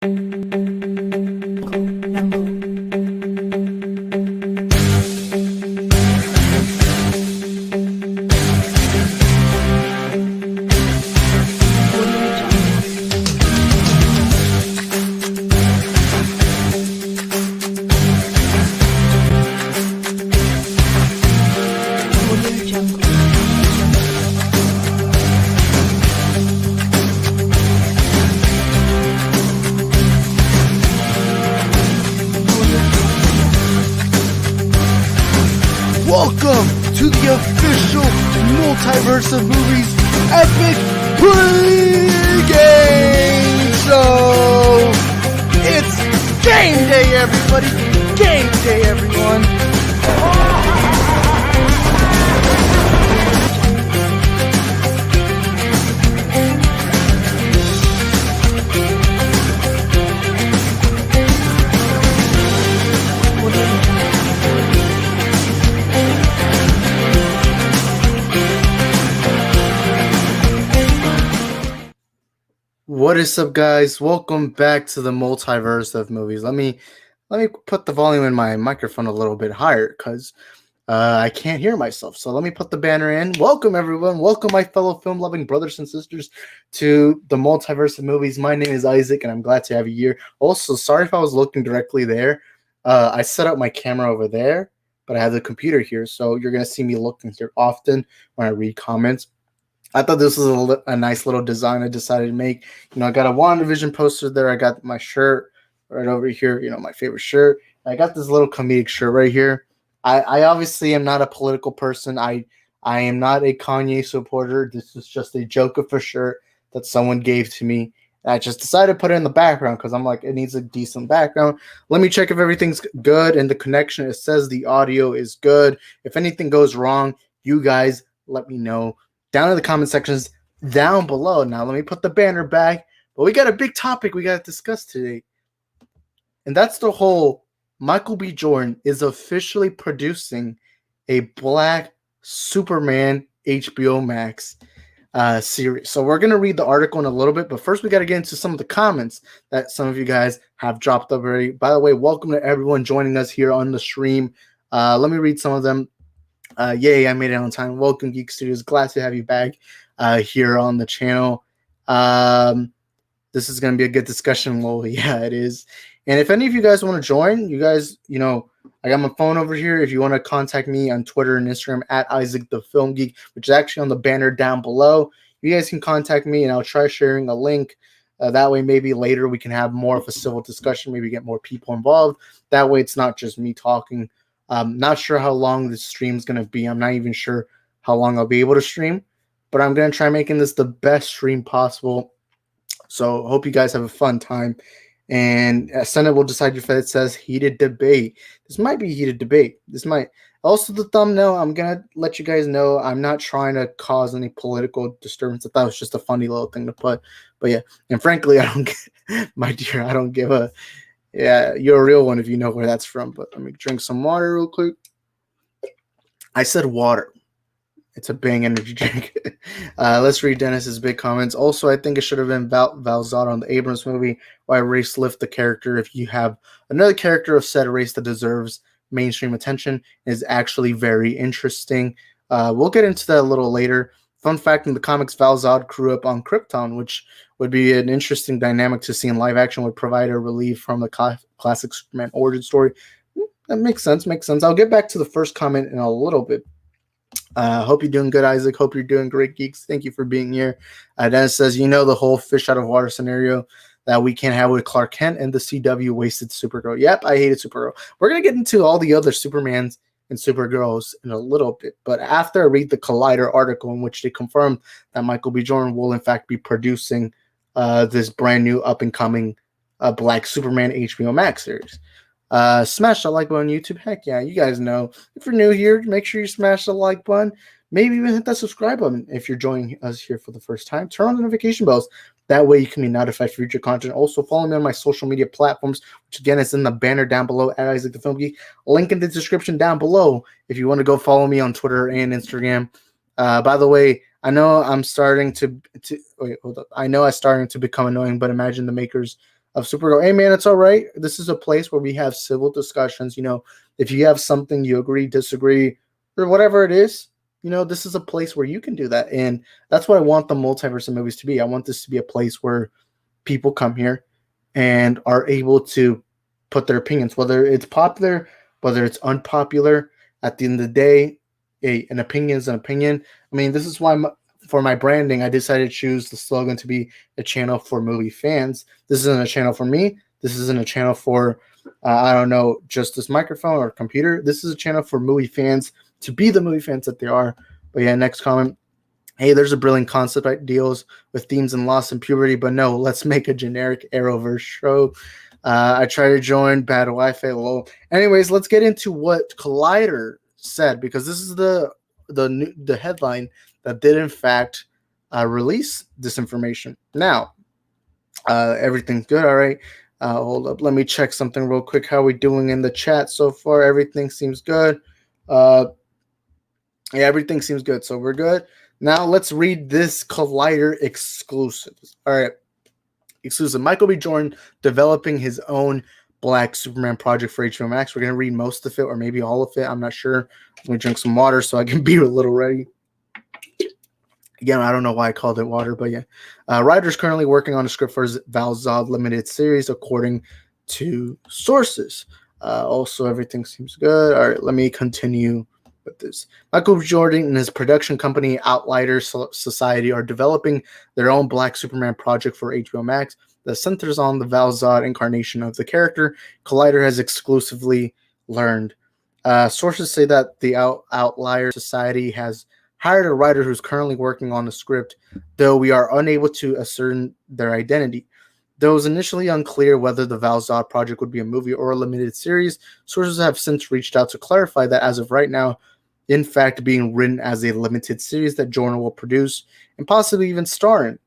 Welcome to the official Multiverse of Movies Epic Pre-Game Show! It's game day, everybody! Game day, everyone! What is up, guys? Welcome back to the Multiverse of Movies. Let me put the volume in my microphone a little bit higher because I can't hear myself. So let me put the banner in. Welcome, everyone. Welcome, my fellow film-loving brothers and sisters, to the Multiverse of Movies. My name is Isaac, and I'm glad to have you here. Also, sorry if I was looking directly there. I set up my camera over there, but I have the computer here, so you're going to see me looking here often when I read comments. I thought this was a nice little design I decided to make. I got a WandaVision poster there. I got my shirt right over here, my favorite shirt. I got this little comedic shirt right here. I obviously am not a political person. I am not a Kanye supporter. This is just a joke of a shirt that someone gave to me. I just decided to put it in the background because I'm like, it needs a decent background. Let me check if everything's good and the connection. It says the audio is good. If anything goes wrong, you guys let me know down in the comment sections down below. Now, let me put the banner back. But we got a big topic we got to discuss today. And that's the whole Michael B. Jordan is officially producing a Black Superman HBO Max series. So we're going to read the article in a little bit. But first, we got to get into some of the comments that some of you guys have dropped already. By the way, welcome to everyone joining us here on the stream. Let me read some of them. Yay, I made it on time. Welcome, Geek Studios. Glad to have you back here on the channel. This is going to be a good discussion. Well, yeah, it is. And if any of you guys want to join, you guys, I got my phone over here. If you want to contact me on Twitter and Instagram at Isaac the Film Geek, which is actually on the banner down below, you guys can contact me and I'll try sharing a link. That way, maybe later we can have more of a civil discussion, maybe get more people involved. That way, it's not just me talking. I'm not sure how long this stream is going to be. I'm not even sure how long I'll be able to stream, but I'm going to try making this the best stream possible. So hope you guys have a fun time. And Senate will decide if it says heated debate. This might be heated debate. This might also the thumbnail. I'm going to let you guys know I'm not trying to cause any political disturbance. I thought it was just a funny little thing to put. But yeah, and frankly, I don't my dear, I don't give a. Yeah, you're a real one if you know where that's from. But let me drink some water real quick. I said water. It's a Bang energy drink. Let's read Dennis's big comments. Also, I think it should have been VAL-ZOD on the Abrams movie. Why race lift the character if you have another character of said race that deserves mainstream attention is actually very interesting. We'll get into that a little later. Fun fact, in the comics, VAL-ZOD grew up on Krypton, which would be an interesting dynamic to see in live action, would provide a relief from the classic Superman origin story. That makes sense, I'll get back to the first comment in a little bit. Hope you're doing good, Isaac. Hope you're doing great, geeks. Thank you for being here. Dennis says, the whole fish out of water scenario that we can't have with Clark Kent and the CW wasted Supergirl. Yep, I hated Supergirl. We're going to get into all the other Supermans and Supergirls in a little bit. But after I read the Collider article in which they confirmed that Michael B. Jordan will in fact be producing this brand new up-and-coming Black Superman HBO Max series. Smash the like button on YouTube. Heck yeah, you guys know. If you're new here, make sure you smash the like button. Maybe even hit that subscribe button if you're joining us here for the first time. Turn on the notification bells. That way you can be notified for future content. Also, follow me on my social media platforms, which again is in the banner down below at Isaac the Film Geek. Link in the description down below if you want to go follow me on Twitter and Instagram. By the way, I know I'm starting to wait, hold up. I know I'm starting to become annoying, but imagine the makers of Supergirl. Hey man, it's all right. This is a place where we have civil discussions. If you have something you agree, disagree, or whatever it is, this is a place where you can do that. And that's what I want the multiverse of movies to be. I want this to be a place where people come here and are able to put their opinions, whether it's popular, whether it's unpopular. At the end of the day, an opinion is an opinion. I mean, this is why for my branding, I decided to choose the slogan to be a channel for movie fans. This isn't a channel for me. This isn't a channel for, I don't know, just this microphone or computer. This is a channel for movie fans to be the movie fans that they are. But yeah, next comment. Hey, there's a brilliant concept that deals with themes and loss and puberty, but no, let's make a generic Arrowverse show. I try to join bad Wi-Fi. Lol. Anyways, let's get into what Collider said, because this is the headline that did in fact release this information. Now, everything's good. All right. Hold up. Let me check something real quick. How are we doing in the chat so far? Everything seems good. Yeah, everything seems good. So we're good. Now let's read this Collider exclusive. All right. Exclusive. Michael B. Jordan developing his own Black Superman project for HBO Max. We're going to read most of it or maybe all of it. I'm not sure. I'm going to drink some water so I can be a little ready. Again, I don't know why I called it water, but yeah. Writer's currently working on a script for his VAL-ZOD limited series, according to sources. Also, everything seems good. All right, let me continue with this. Michael B. Jordan and his production company Outlier Society are developing their own Black Superman project for HBO Max that centers on the VAL-ZOD incarnation of the character. Collider has exclusively learned. Sources say that the Outlier Society has hired a writer who's currently working on the script, though we are unable to ascertain their identity. Though it was initially unclear whether the VAL-ZOD project would be a movie or a limited series, sources have since reached out to clarify that as of right now, in fact, being written as a limited series that Jordan will produce and possibly even star in.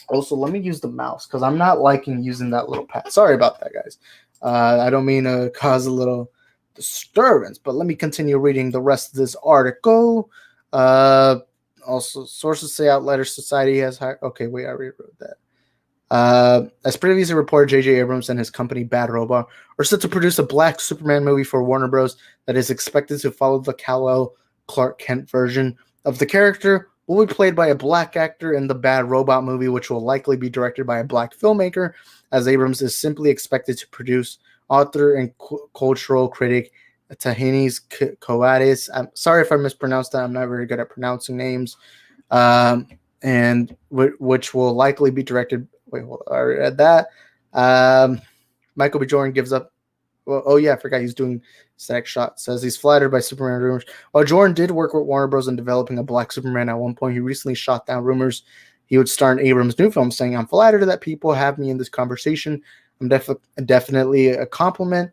Also, let me use the mouse because I'm not liking using that little pad. Sorry about that, guys. I don't mean to cause a little disturbance, but let me continue reading the rest of this article. Also, sources say Outlier Society has hired. Okay, wait, I already wrote that. As previously reported, J.J. Abrams and his company Bad Robot are set to produce a Black Superman movie for Warner Bros. That is expected to follow the Kal-El Clark Kent version of the character. Will be played by a black actor in the Bad Robot movie, which will likely be directed by a black filmmaker, as Abrams is simply expected to produce. Author and cultural critic Tahinis Coates. I'm sorry if I mispronounced that. I'm not very good at pronouncing names. And which will likely be directed. Wait, hold on. I read that. Michael B. Jordan gives up. Well, oh yeah, I forgot he's doing static shot. Says he's flattered by Superman rumors. While Jordan did work with Warner Bros. In developing a Black Superman at one point, he recently shot down rumors he would star in Abrams' new film, saying, "I'm flattered that people have me in this conversation. I'm definitely a compliment,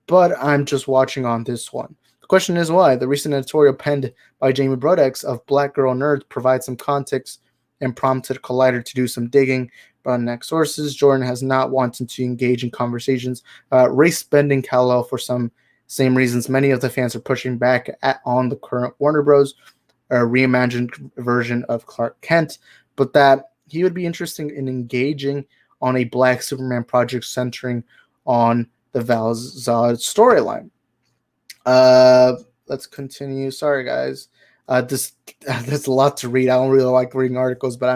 but I'm just watching on this one." The question is why. The recent editorial penned by Jamie Brodex of Black Girl Nerds provides some context and prompted Collider to do some digging. But on next sources, Jordan has not wanted to engage in conversations about race-bending Kal-El for some same reasons many of the fans are pushing back on the current Warner Bros. Reimagined version of Clark Kent, but that he would be interested in engaging on a Black Superman project centering on the VAL-ZOD storyline. Let's continue. Sorry, guys. There's a lot to read. I don't really like reading articles, but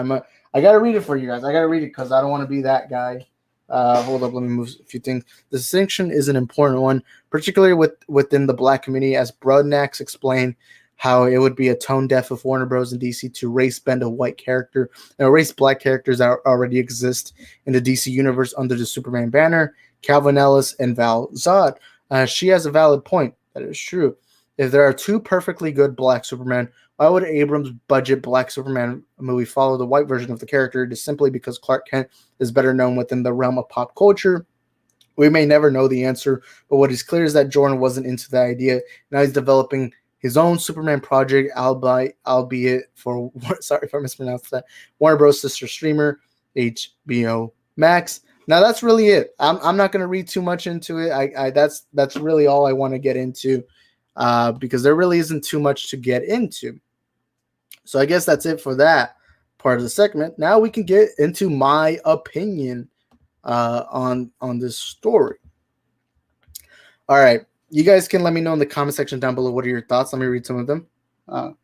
I gotta read it for you guys. I gotta read it because I don't want to be that guy. Hold up, let me move a few things. The distinction is an important one, particularly within the Black community, as Broadnax explained how it would be a tone deaf of Warner Bros. And DC to race bend a white character and erase black characters that already exist in the DC universe under the Superman banner, Calvin Ellis and VAL-ZOD. She has a valid point. That is true. If there are two perfectly good Black Superman, why would Abrams' budget Black Superman movie follow the white version of the character? Just simply because Clark Kent is better known within the realm of pop culture? We may never know the answer, but what is clear is that Jordan wasn't into the idea. Now he's developing his own Superman project, albeit for, sorry if I mispronounced that, Warner Bros. Sister streamer, HBO Max. Now that's really it. I'm not going to read too much into it. That's really all I want to get into, because there really isn't too much to get into. So I guess that's it for that part of the segment. Now we can get into my opinion. on this story. All right, you guys can let me know in the comment section down below what are your thoughts. Let me read some of them. All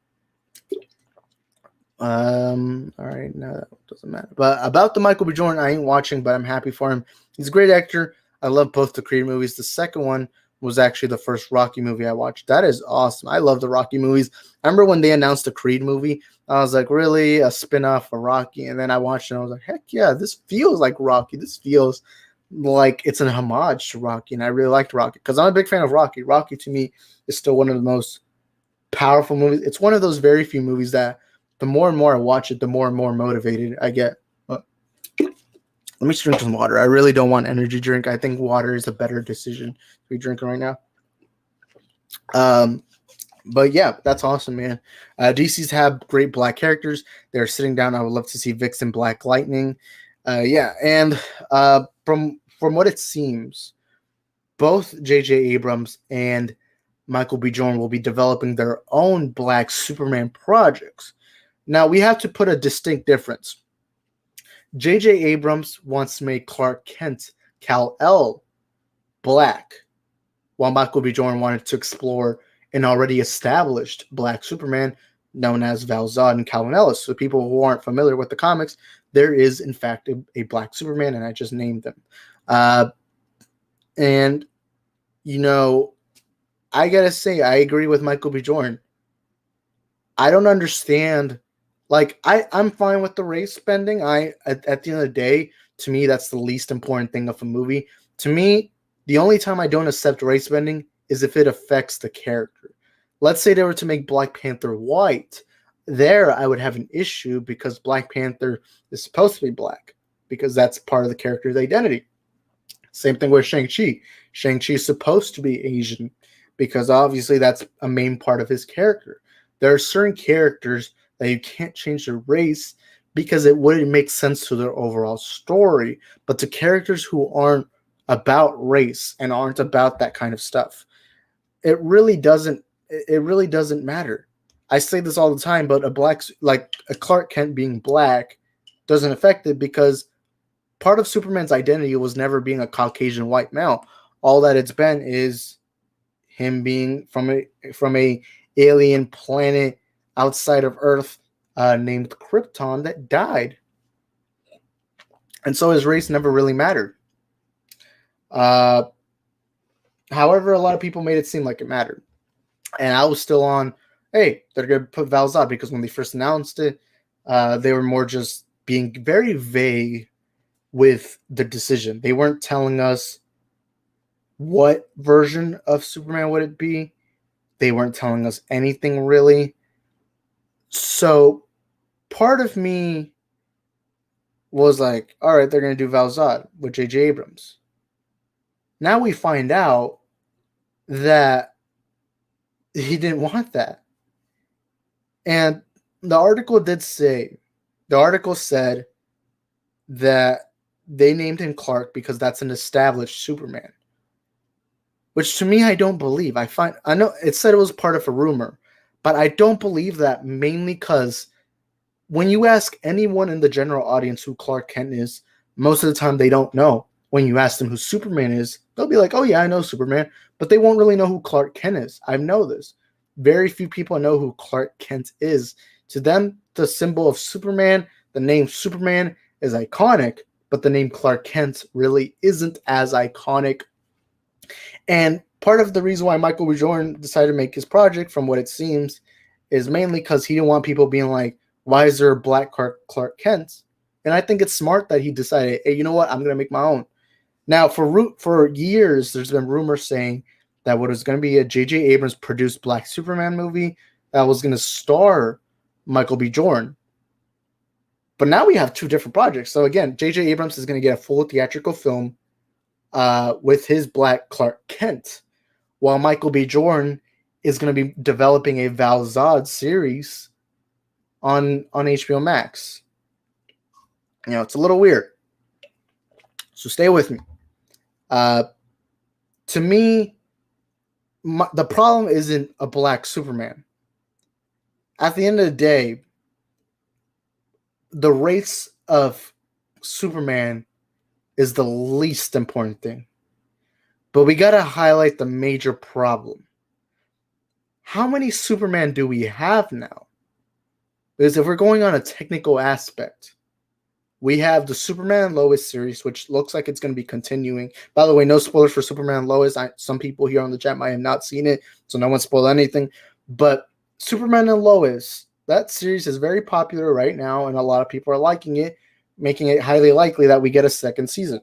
right, no, that doesn't matter. But about the Michael B. Jordan, I ain't watching, but I'm happy for him. He's a great actor. I love both the Creed movies. The second one was actually the first Rocky movie I watched. That is awesome. I love the Rocky movies. I remember when they announced the Creed movie, I was like, really? A spin-off of Rocky? And then I watched it and I was like, heck yeah, this feels like Rocky. This feels like it's an homage to Rocky. And I really liked Rocky because I'm a big fan of Rocky. Rocky, to me, is still one of the most powerful movies. It's one of those very few movies that the more and more I watch it, the more and more motivated I get. Let me just drink some water. I really don't want energy drink. I think water is a better decision to be drinking right now. But yeah, that's awesome, man. DC's have great black characters. They're sitting down. I would love to see Vixen, Black Lightning. Yeah, and from what it seems, both J.J. Abrams and Michael B. Jordan will be developing their own Black Superman projects. Now, we have to put a distinct difference. J.J. Abrams wants to make Clark Kent, Kal-El, black, while Michael B. Jordan wanted to explore an already established black Superman known as VAL-ZOD and Calvin Ellis. So people who aren't familiar with the comics, there is, in fact, a black Superman, and I just named them. And, you know, I got to say, I agree with Michael B. Jordan. I don't understand. Like, I'm fine with the race bending. At the end of the day, to me, that's the least important thing of a movie. To me, the only time I don't accept race bending is if it affects the character. Let's say they were to make Black Panther white. There, I would have an issue because Black Panther is supposed to be black because that's part of the character's identity. Same thing with Shang-Chi. Shang-Chi is supposed to be Asian because obviously that's a main part of his character. There are certain characters that you can't change their race because it wouldn't make sense to their overall story. But the characters who aren't about race and aren't about that kind of stuff, it really doesn't matter. I say this all the time, but a Clark Kent being black doesn't affect it because part of Superman's identity was never being a Caucasian white male. All that it's been is him being from a alien planet outside of Earth named Krypton that died. And so his race never really mattered. However, a lot of people made it seem like it mattered. And I was still on, hey, they're going to put VAL-ZOD because when they first announced it, they were more just being very vague with the decision. They weren't telling us what version of Superman would it be. They weren't telling us anything really. So part of me was like, all right, they're going to do VAL-ZOD with J.J. Abrams. Now we find out that he didn't want that. And the article said that they named him Clark because that's an established Superman. Which to me, I don't believe. I know it said it was part of a rumor, but I don't believe that, mainly because when you ask anyone in the general audience who Clark Kent is, most of the time they don't know. When you ask them who Superman is, they'll be like, oh yeah, I know Superman, but they won't really know who Clark Kent is. I know this. Very few people know who Clark Kent is. To them, the symbol of Superman, the name Superman is iconic, but the name Clark Kent really isn't as iconic. And part of the reason why Michael B. Jordan decided to make his project, from what it seems, is mainly because he didn't want people being like, why is there a black Clark Kent? And I think it's smart that he decided, hey, you know what? I'm going to make my own. Now, for years, there's been rumors saying that what was going to be a J.J. Abrams produced Black Superman movie that was going to star Michael B. Jordan. But now we have two different projects. So again, J.J. Abrams is going to get a full theatrical film with his Black Clark Kent, while Michael B. Jordan is going to be developing a VAL-ZOD series on HBO Max. You know, it's a little weird. So stay with me. To me, the problem isn't a black Superman. At the end of the day, the race of Superman is the least important thing. But we gotta highlight the major problem. How many Superman do we have now? Because if we're going on a technical aspect, we have the Superman and Lois series, which looks like it's going to be continuing. By the way, no spoilers for Superman and Lois. Some people here on the chat might have not seen it, so no one spoiled anything. But Superman and Lois, that series is very popular right now, and a lot of people are liking it, making it highly likely that we get a second season.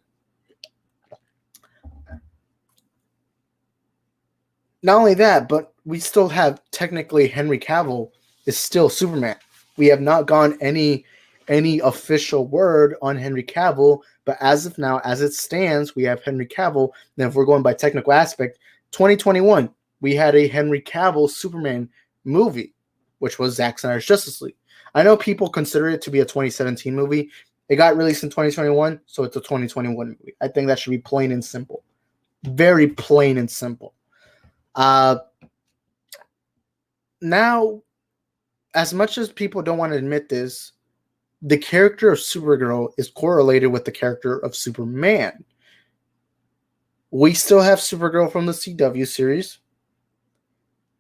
Not only that, but we still have technically Henry Cavill is still Superman. We have not gone any official word on Henry Cavill, but as of now, as it stands, we have Henry Cavill. Then if we're going by technical aspect, 2021, we had a Henry Cavill Superman movie, which was Zack Snyder's Justice League. I know people consider it to be a 2017 movie. It got released in 2021, so it's a 2021 movie. I think that should be plain and simple. Very plain and simple. Now, as much as people don't want to admit this, the character of Supergirl is correlated with the character of Superman. We still have Supergirl from the CW series,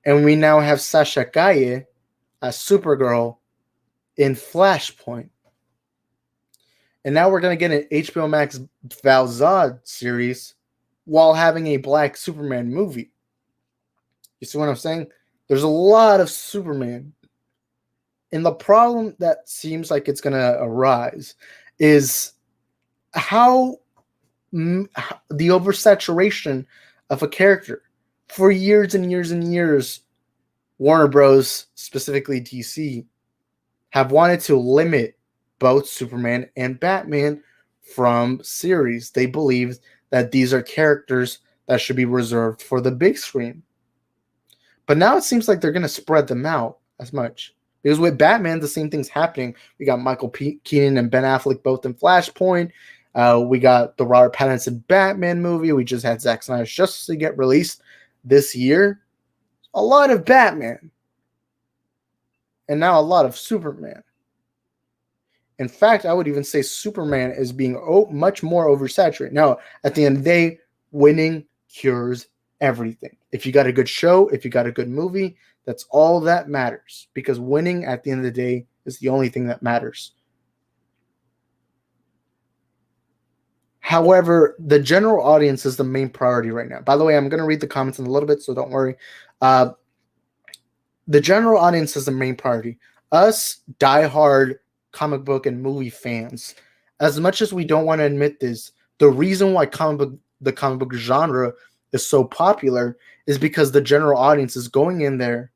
and we now have Sasha Calle as Supergirl in Flashpoint. And now we're going to get an HBO Max VAL-ZOD series while having a Black Superman movie. You see what I'm saying? There's a lot of Superman. And the problem that seems like it's going to arise is how the oversaturation of a character. For years and years and years, Warner Bros., specifically DC, have wanted to limit both Superman and Batman from series. They believe that these are characters that should be reserved for the big screen. But now it seems like they're going to spread them out as much. Because with Batman, the same thing's happening. We got Michael Keaton and Ben Affleck both in Flashpoint. We got the Robert Pattinson Batman movie. We just had Zack Snyder's Justice League get released this year. A lot of Batman. And now a lot of Superman. In fact, I would even say Superman is being much more oversaturated. Now, at the end of the day, winning cures everything. If you got a good show, if you got a good movie, that's all that matters. Because winning at the end of the day is the only thing that matters. However, the general audience is the main priority right now. By the way, I'm going to read the comments in a little bit, so don't worry. The general audience is the main priority. Us diehard comic book and movie fans, as much as we don't want to admit this, the reason why the comic book genre is so popular is because the general audience is going in there,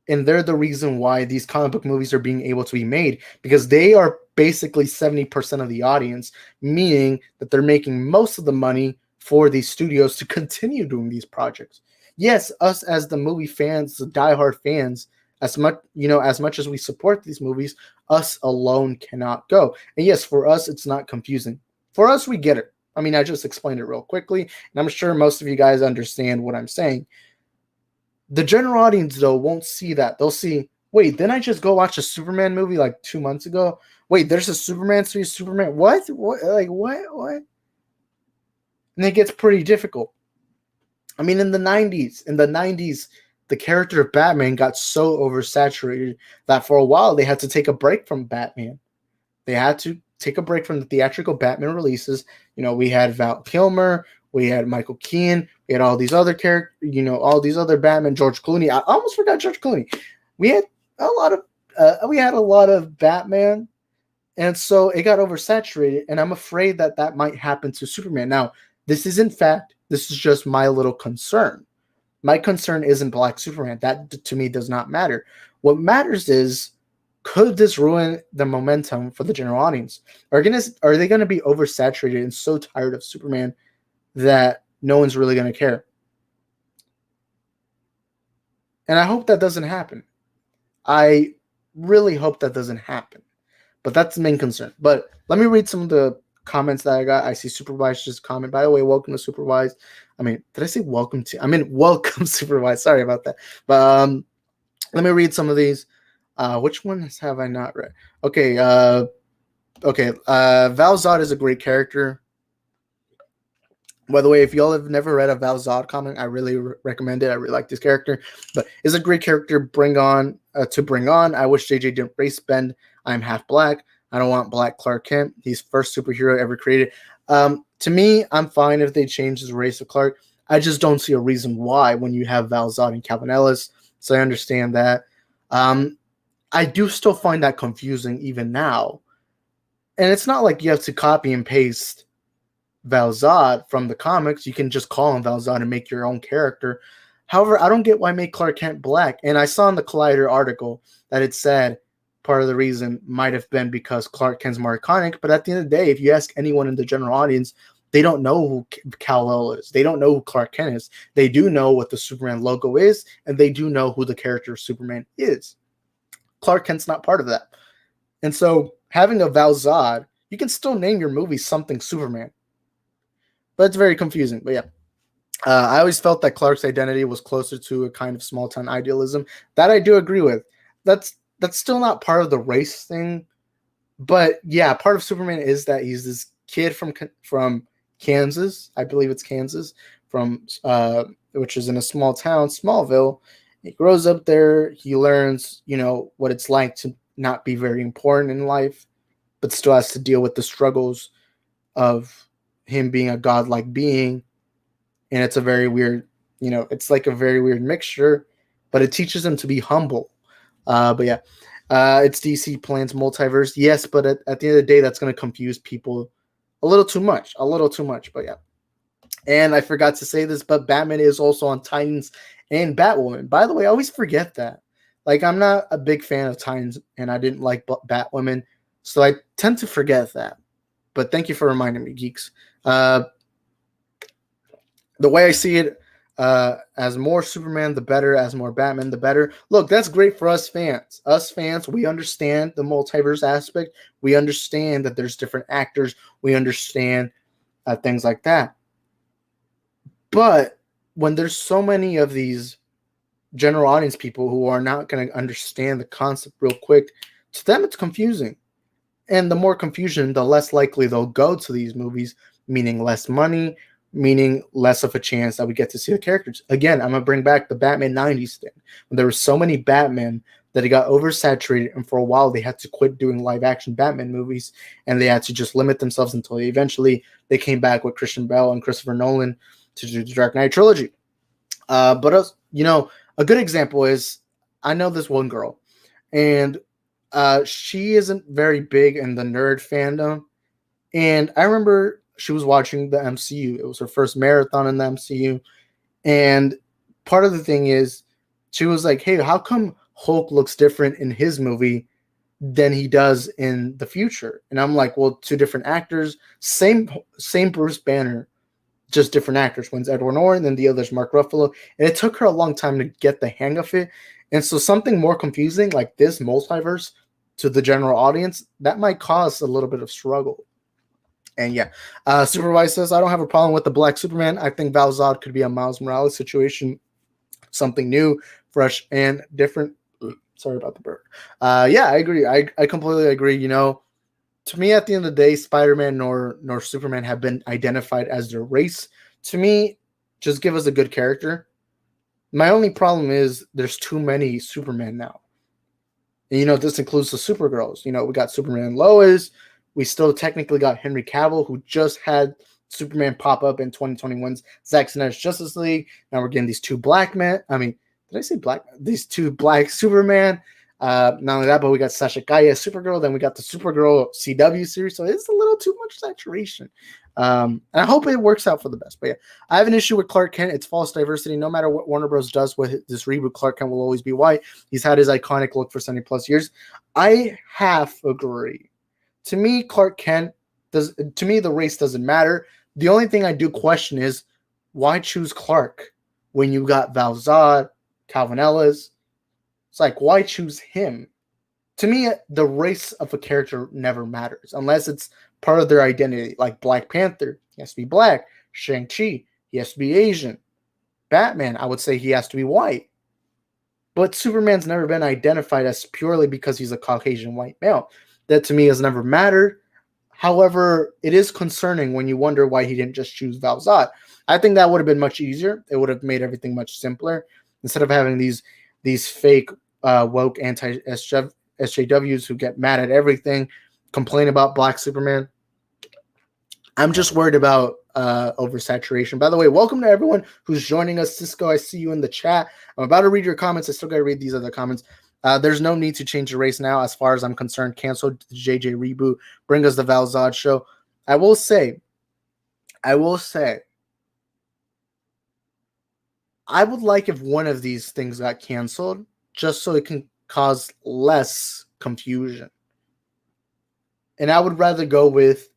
and they're the reason why these comic book movies are being able to be made, because they are basically 70% of the audience, meaning that they're making most of the money for these studios to continue doing these projects. Yes, us as the movie fans, the diehard fans, as much as we support these movies, us alone cannot go. And yes, for us, it's not confusing. For us, we get it. I mean, I just explained it real quickly, and I'm sure most of you guys understand what I'm saying. The general audience, though, won't see that. They'll see, wait, didn't I just go watch a Superman movie like 2 months ago? Wait, there's a Superman series, Superman. What? Like, what? And it gets pretty difficult. I mean, in the 90s, the character of Batman got so oversaturated that for a while they had to take a break from Batman. They had to take a break from the theatrical Batman releases. We had Val Kilmer, we had Michael Keaton, we had all these other characters, all these other Batman, George Clooney. I almost forgot George Clooney. We had a lot of Batman, and so it got oversaturated, and I'm afraid that might happen to Superman. Now, this is just my little concern. My concern isn't Black Superman. That, to me, does not matter. What matters is, could this ruin the momentum for the general audience? Are they going to be oversaturated and so tired of Superman that no one's really going to care? And I hope that doesn't happen. I really hope that doesn't happen. But that's the main concern. But let me read some of the comments that I got. I see Supervise just comment. By the way, welcome to Supervise. I mean, did I say welcome to? I mean, welcome Supervise. Sorry about that. But let me read some of these. Which ones have I not read? Okay. Okay, VAL-ZOD is a great character. By the way, if y'all have never read a VAL-ZOD comic, I really recommend it. I really like this character, but it's a great character. Bring on. I wish JJ didn't race bend. I'm half black. I don't want black Clark Kent. He's first superhero ever created. To me, I'm fine if they change his race to Clark. I just don't see a reason why when you have VAL-ZOD and Calvin Ellis. So I understand that. Um, I do still find that confusing even now. And it's not like you have to copy and paste VAL-ZOD from the comics. You can just call him VAL-ZOD and make your own character. However, I don't get why make Clark Kent black. And I saw in the Collider article that it said part of the reason might have been because Clark Kent's more iconic. But at the end of the day, if you ask anyone in the general audience, they don't know who Kal-El is. They don't know who Clark Kent is. They do know what the Superman logo is, and they do know who the character Superman is. Clark Kent's not part of that. And so having a VAL-ZOD, you can still name your movie something Superman. But it's very confusing. But yeah, I always felt that Clark's identity was closer to a kind of small town idealism. That I do agree with. That's still not part of the race thing. But yeah, part of Superman is that he's this kid from Kansas. I believe it's Kansas, which is in a small town, Smallville. He grows up there. He learns, what it's like to not be very important in life, but still has to deal with the struggles of him being a godlike being. And it's a very weird, it's like a very weird mixture, but it teaches him to be humble. But yeah, it's DC plans multiverse. Yes, but at the end of the day, that's going to confuse people a little too much. But yeah. And I forgot to say this, but Batman is also on Titans and Batwoman. By the way, I always forget that. Like, I'm not a big fan of Titans, and I didn't like Batwoman, so I tend to forget that. But thank you for reminding me, geeks. The way I see it, as more Superman, the better. As more Batman, the better. Look, that's great for us fans. Us fans, we understand the multiverse aspect. We understand that there's different actors. We understand things like that. But when there's so many of these general audience people who are not going to understand the concept real quick, to them it's confusing. And the more confusion, the less likely they'll go to these movies, meaning less money, meaning less of a chance that we get to see the characters. Again, I'm going to bring back the Batman 90s thing. When there were so many Batmen that it got oversaturated, and for a while they had to quit doing live-action Batman movies, and they had to just limit themselves until eventually they came back with Christian Bale and Christopher Nolan to do the Dark Knight trilogy. But a good example is, I know this one girl, and she isn't very big in the nerd fandom. And I remember she was watching the MCU. It was her first marathon in the MCU. And part of the thing is, she was like, hey, how come Hulk looks different in his movie than he does in the future? And I'm like, well, two different actors, same Bruce Banner, just different actors. One's Edward Norton and the other's Mark Ruffalo. And it took her a long time to get the hang of it. And so something more confusing like this multiverse to the general audience, that might cause a little bit of struggle. And yeah, Supervise says, I don't have a problem with the Black Superman. I think VAL-ZOD could be a Miles Morales situation. Something new, fresh, and different. Sorry about the bird. Yeah, I agree. I completely agree. To me, at the end of the day, Spider-Man nor Superman have been identified as their race. To me, just give us a good character. My only problem is there's too many Superman now. And, this includes the Supergirls. We got Superman Lois. We still technically got Henry Cavill, who just had Superman pop up in 2021's Zack Snyder's Justice League. Now we're getting these two black men. I mean, did I say black? These two black Superman. Not only that, but we got Sasha Calle as Supergirl. Then we got the Supergirl CW series. So it's a little too much saturation. And I hope it works out for the best. But yeah, I have an issue with Clark Kent. It's false diversity. No matter what Warner Bros. Does with this reboot, Clark Kent will always be white. He's had his iconic look for 70 plus years. I half agree. To me, Clark Kent to me, the race doesn't matter. The only thing I do question is, why choose Clark when you got VAL-ZOD, Calvin Ellis? It's like, why choose him? To me, the race of a character never matters unless it's part of their identity. Like Black Panther, he has to be black. Shang-Chi, he has to be Asian. Batman, I would say he has to be white. But Superman's never been identified as purely because he's a Caucasian white male. That to me has never mattered. However, it is concerning when you wonder why he didn't just choose VAL-ZOD. I think that would have been much easier. It would have made everything much simpler instead of having these fake woke anti SJWs who get mad at everything, complain about Black Superman. I'm just worried about oversaturation. By the way, welcome to everyone who's joining us. Cisco, I see you in the chat. I'm about to read your comments. I still got to read these other comments. There's no need to change the race now, as far as I'm concerned. Cancel the JJ reboot. Bring us the VAL-ZOD show. I will say, I would like if one of these things got canceled, just so it can cause less confusion. And I would rather go with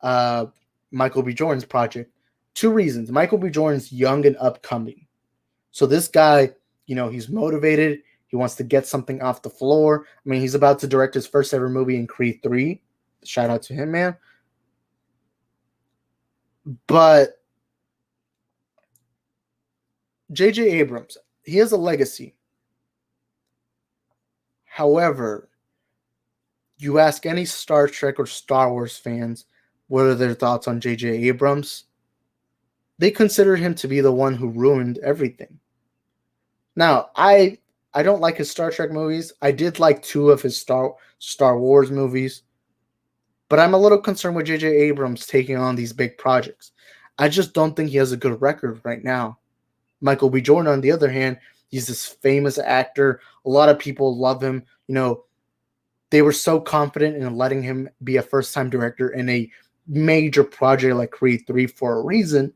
Michael B. Jordan's project. Two reasons. Michael B. Jordan's young and upcoming. So this guy, he's motivated. He wants to get something off the floor. I mean, he's about to direct his first ever movie in Creed 3. Shout out to him, man. But J.J. Abrams, he has a legacy. However, you ask any Star Trek or Star Wars fans what are their thoughts on J.J. Abrams, they consider him to be the one who ruined everything. Now, I don't like his Star Trek movies. I did like 2 of his Star Wars movies. But I'm a little concerned with J.J. Abrams taking on these big projects. I just don't think he has a good record right now. Michael B. Jordan, on the other hand, he's this famous actor. A lot of people love him. They were so confident in letting him be a first-time director in a major project like Creed 3 for a reason.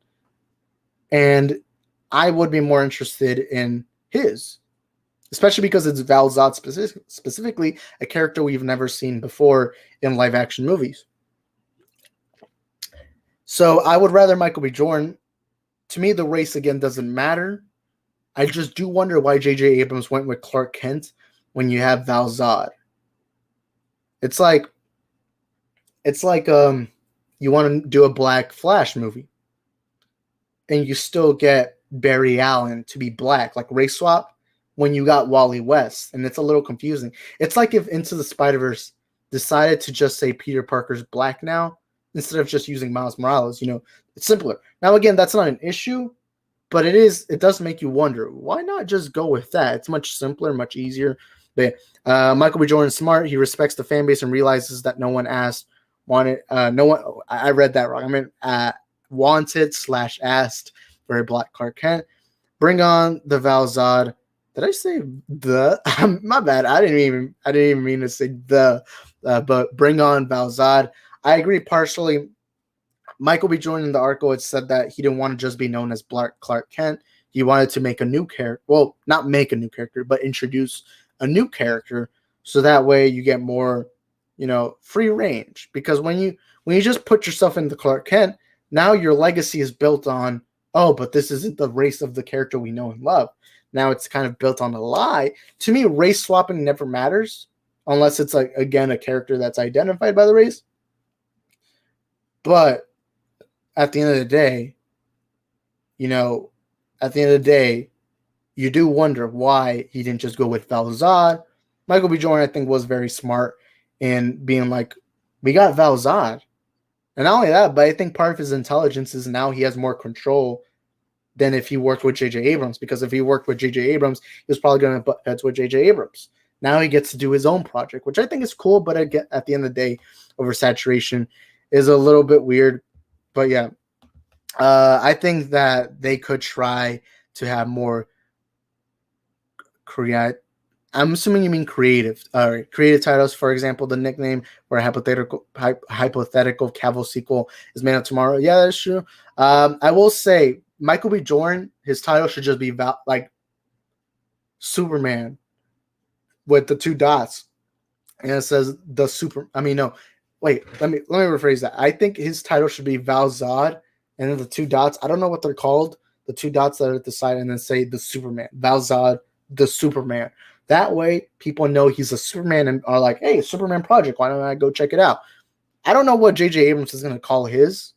And I would be more interested in his, especially because it's VAL-ZOD specifically, a character we've never seen before in live-action movies. So I would rather Michael B. Jordan. To me, the race, again, doesn't matter. I just do wonder why J.J. Abrams went with Clark Kent when you have VAL-ZOD. It's like you want to do a Black Flash movie, and you still get Barry Allen to be black, like race swap, when you got Wally West, and it's a little confusing. It's like if Into the Spider-Verse decided to just say Peter Parker's black now, instead of just using Miles Morales. It's simpler. Now, again, that's not an issue, but it does make you wonder, why not just go with that? It's much simpler, much easier. But Michael B. Jordan's smart. He respects the fan base and realizes that no one I read that wrong. I meant wanted/asked for a black Clark Kent. Bring on the VAL-ZOD. Did I say the? My bad. I didn't even mean to say the. But bring on VAL-ZOD. I agree partially. Michael B. Jordan in the article had said that he didn't want to just be known as Black Clark Kent. He wanted to make a new character. Well, not make a new character, but introduce a new character, so that way you get more, free range. Because when you just put yourself into Clark Kent, now your legacy is built on, oh, but this isn't the race of the character we know and love. Now it's kind of built on a lie. To me, race swapping never matters unless it's like, again, a character that's identified by the race. But at the end of the day, you do wonder why he didn't just go with VAL-ZOD. Michael B. Jordan, I think, was very smart in being like, we got VAL-ZOD. And not only that, but I think part of his intelligence is now he has more control than if he worked with J.J. Abrams. Because if he worked with J.J. Abrams, he was probably going to butt heads with J.J. Abrams. Now he gets to do his own project, which I think is cool. But at the end of the day, oversaturation is a little bit weird. But yeah, I think that they could try to have more I'm assuming you mean creative. Creative titles, for example, the nickname where a hypothetical Cavill sequel is made up tomorrow. Yeah, that's true. I will say Michael B. Jordan, his title should just be like Superman with the 2 dots, and it says the super. I mean, no, wait. Let me rephrase that. I think his title should be VAL-ZOD, and then the 2 dots. I don't know what they're called. The 2 dots that are at the side, and then say the Superman. VAL-ZOD, the Superman. That way, people know he's a Superman and are like, hey, Superman project. Why don't I go check it out? I don't know what J.J. Abrams is going to call his.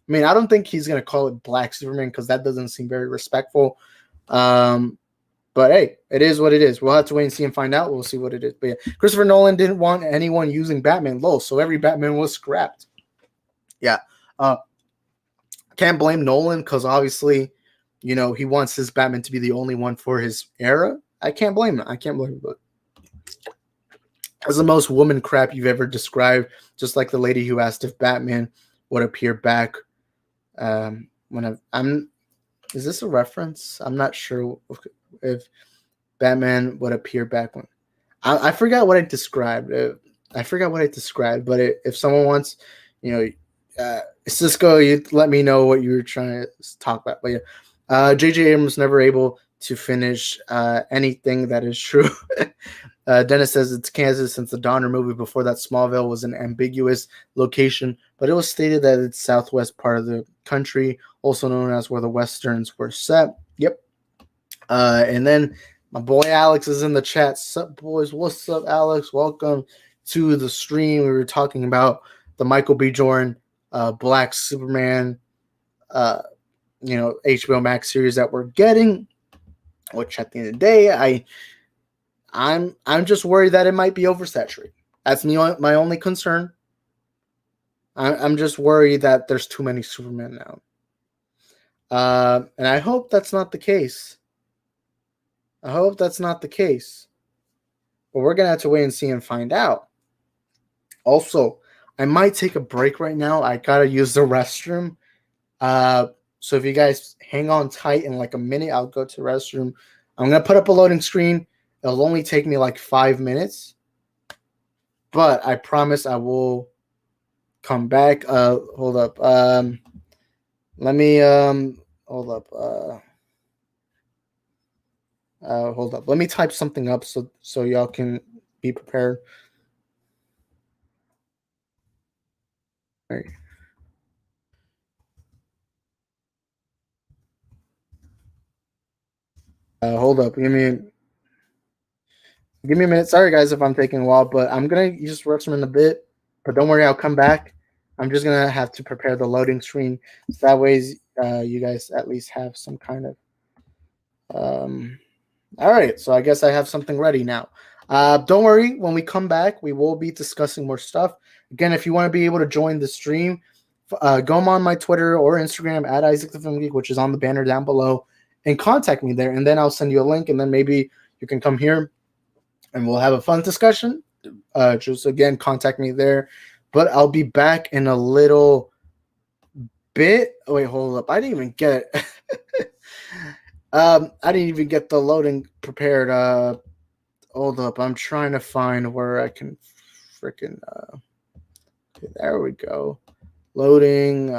I mean, I don't think he's going to call it Black Superman because that doesn't seem very respectful. But hey, it is what it is. We'll have to wait and see and find out. We'll see what it is. But yeah, Christopher Nolan didn't want anyone using Batman. Lol. So every Batman was scrapped. Yeah. Can't blame Nolan because obviously, he wants his Batman to be the only one for his era. I can't blame him. I can't blame him. But it's the most woman crap you've ever described. Just like the lady who asked if Batman would appear back. Is this a reference? I'm not sure if Batman would appear back when. I forgot what I described. But if someone wants, Cisco, you let me know what you were trying to talk about. But yeah, J.J. Abrams never able to finish anything that is true. Dennis says it's Kansas since the Donner movie. Before that, Smallville was an ambiguous location, but it was stated that it's southwest part of the country, also known as where the westerns were set. Yep. And then my boy Alex is in the chat. Sup, boys? What's up, Alex? Welcome to the stream. We were talking about the Michael B. Jordan Black Superman, HBO Max series that we're getting. Which at the end of the day, I'm just worried that it might be oversaturated. That's my only concern. I'm just worried that there's too many Supermen now. And I hope that's not the case. But we're going to have to wait and see and find out. Also, I might take a break right now. I got to use the restroom. So if you guys hang on tight in like a minute, I'll go to the restroom. I'm going to put up a loading screen. It'll only take me like 5 minutes. But I promise I will come back. Hold up. Let me hold up. Hold up. Let me type something up so y'all can be prepared. All right. Hold up. Give me a minute. Sorry, guys, if I'm taking a while, but I'm going to use restroom in a bit. But don't worry, I'll come back. I'm just going to have to prepare the loading screen. So that way you guys at least have some kind of... all right, so I guess I have something ready now. Don't worry, when we come back, we will be discussing more stuff. Again, if you want to be able to join the stream, go on my Twitter or Instagram at Isaac the Film Geek, which is on the banner down below, and contact me there. And then I'll send you a link, and then maybe you can come here and we'll have a fun discussion. Just again, contact me there. But I'll be back in a little bit. Oh, wait, hold up. I didn't even get I didn't even get the loading prepared. Hold up. I'm trying to find where I can freaking okay, there we go. Loading.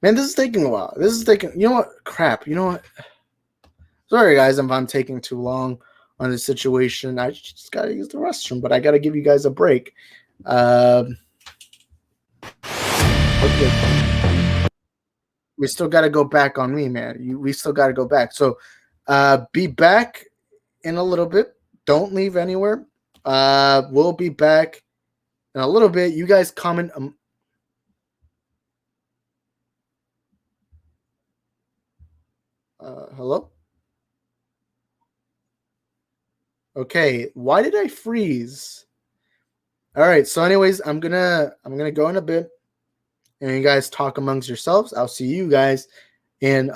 Man, this is taking a while. You know what? Crap. You know what? Sorry, guys, if I'm taking too long on this situation. I just gotta use the restroom, but I gotta give you guys a break. Okay. We still gotta go back on me, man. We still gotta go back. So be back in a little bit. Don't leave anywhere. We'll be back in a little bit. You guys comment. Hello? Okay, why did I freeze? All right, so anyways, I'm gonna go in a bit, and you guys talk amongst yourselves. I'll see you guys in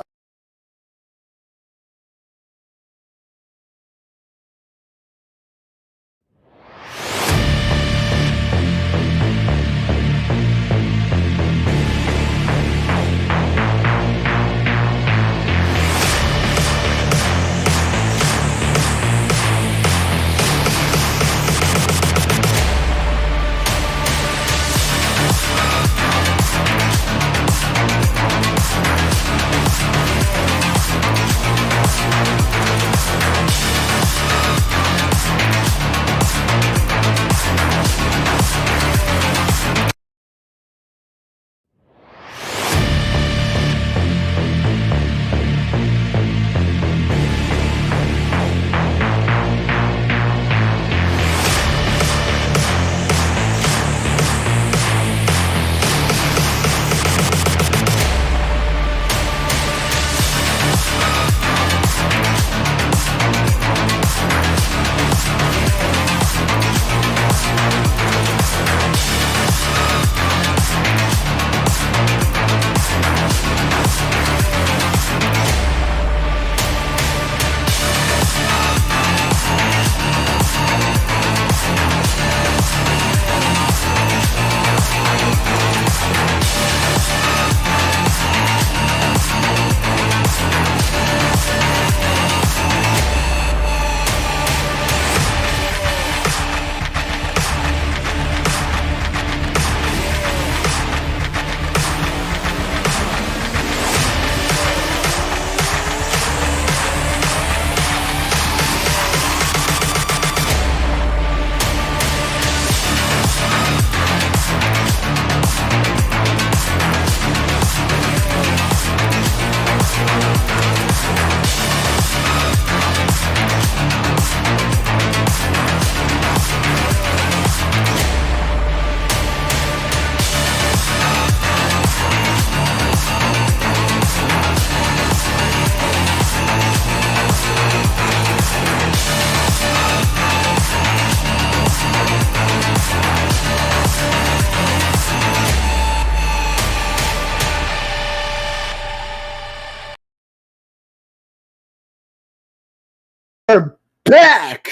back.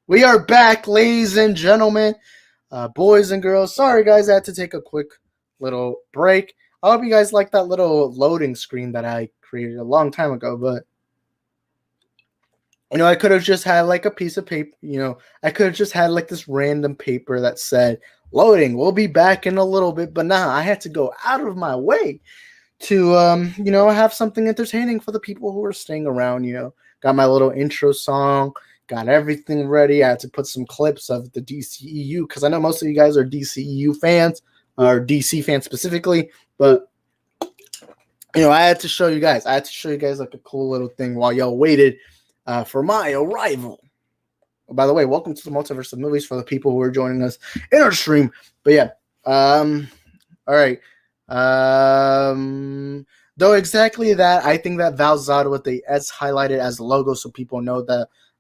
We are back, ladies and gentlemen, boys and girls. Sorry, guys, I had to take a quick little break. I hope you guys like that little loading screen that I created a long time ago, but I could have just had like a piece of paper, I could have just had like this random paper that said, loading, we'll be back in a little bit, but nah, I had to go out of my way to, have something entertaining for the people who are staying around, got my little intro song, got everything ready. I had to put some clips of the DCEU because I know most of you guys are DCEU fans, or DC fans specifically, but I had to show you guys. I had to show you guys like a cool little thing while y'all waited for my arrival. By the way, welcome to the Multiverse of Movies for the people who are joining us in our stream. But yeah, all right. Though exactly that, I think that VAL-ZOD with the S highlighted as a logo, so people know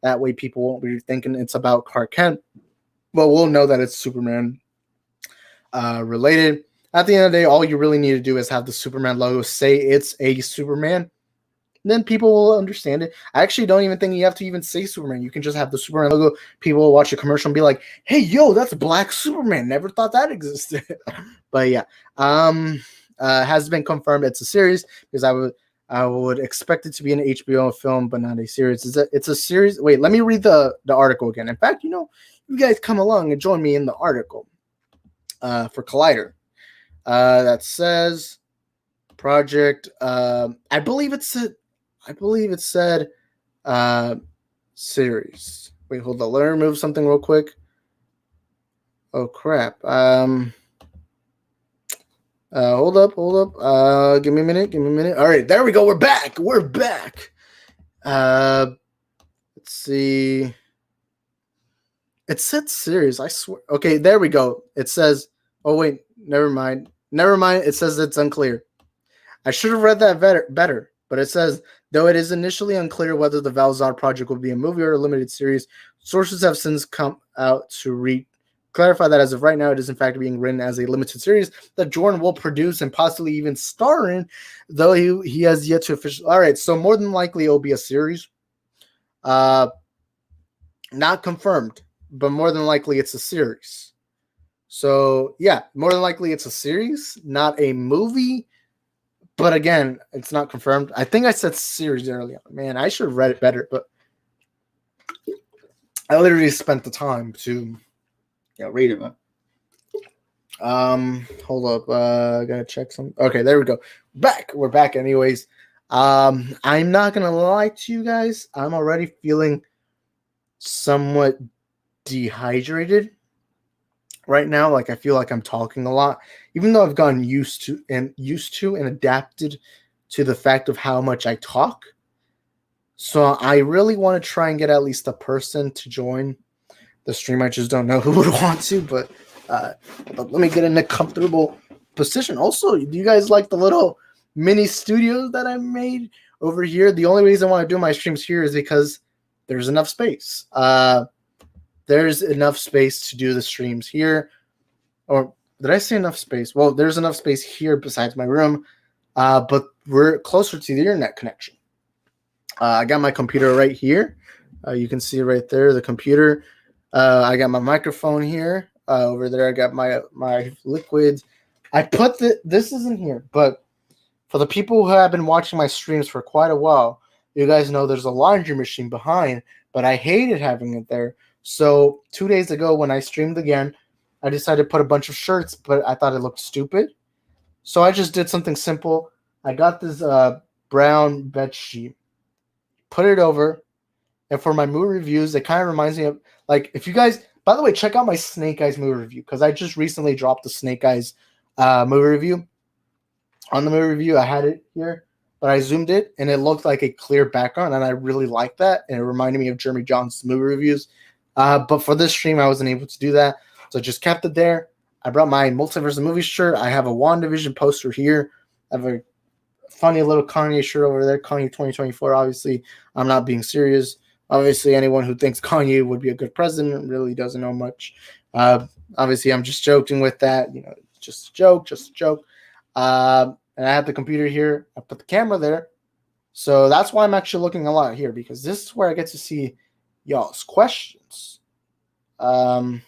that way people won't be thinking it's about Clark Kent, but we'll know that it's Superman related. At the end of the day, all you really need to do is have the Superman logo say it's a Superman. Then people will understand it. I actually don't even think you have to even say Superman. You can just have the Superman logo. People will watch a commercial and be like, hey, yo, that's Black Superman. Never thought that existed. But yeah, has been confirmed it's a series because I would expect it to be an HBO film, but not a series. It's a series. Wait, let me read the article again. In fact, you guys come along and join me in the article for Collider. That says project. I believe it said series. Wait, hold on. Let me remove something real quick. Oh crap. Hold up. Give me a minute. All right, there we go. We're back. Let's see. It said series. I swear. Okay, there we go. It says. Oh wait, never mind. It says it's unclear. I should have read that better. But it says, though it is initially unclear whether the VAL-ZOD project will be a movie or a limited series, sources have since come out to clarify that as of right now, it is in fact being written as a limited series that Jordan will produce and possibly even star in, though he has yet to officially. All right, so more than likely it'll be a series. Not confirmed, but more than likely it's a series. So yeah, more than likely it's a series, not a movie. But again, it's not confirmed. I think I said series earlier. Man, I should have read it better, but I literally spent the time to read it. Hold up. I gotta check some. Okay, there we go. We're back anyways. I'm not gonna lie to you guys. I'm already feeling somewhat dehydrated right now. Like I feel like I'm talking a lot, even though I've gotten used to and adapted to the fact of how much I talk. So I really want to try and get at least a person to join the stream. I just don't know who would want to, but let me get in a comfortable position. Also, do you guys like the little mini studios that I made over here? The only reason I want to do my streams here is because there's enough space. There's enough space to do the streams here. Or did I say enough space? Well, there's enough space here besides my room, but we're closer to the internet connection. I got my computer right here. You can see right there the computer. I got my microphone here. Over there, I got my liquids. I put this isn't here, but for the people who have been watching my streams for quite a while, you guys know there's a laundry machine behind, but I hated having it there. So 2 days ago when I streamed again, I decided to put a bunch of shirts, but I thought it looked stupid. So I just did something simple. I got this brown bed sheet, put it over, and for my movie reviews, it kind of reminds me of, like, if you guys, by the way, check out my Snake Eyes movie review, because I just recently dropped the Snake Eyes movie review. On the movie review, I had it here, but I zoomed it, and it looked like a clear background, and I really liked that, and it reminded me of Jeremy Johnson's movie reviews. But for this stream, I wasn't able to do that, so I just kept it there. I brought my Multiverse of Movies shirt. I have a WandaVision poster here. I have a funny little Kanye shirt over there, Kanye 2024. Obviously, I'm not being serious. Obviously, anyone who thinks Kanye would be a good president really doesn't know much. Obviously, I'm just joking with that. Just a joke. And I have the computer here. I put the camera there. So that's why I'm actually looking a lot here, because this is where I get to see y'all's questions. But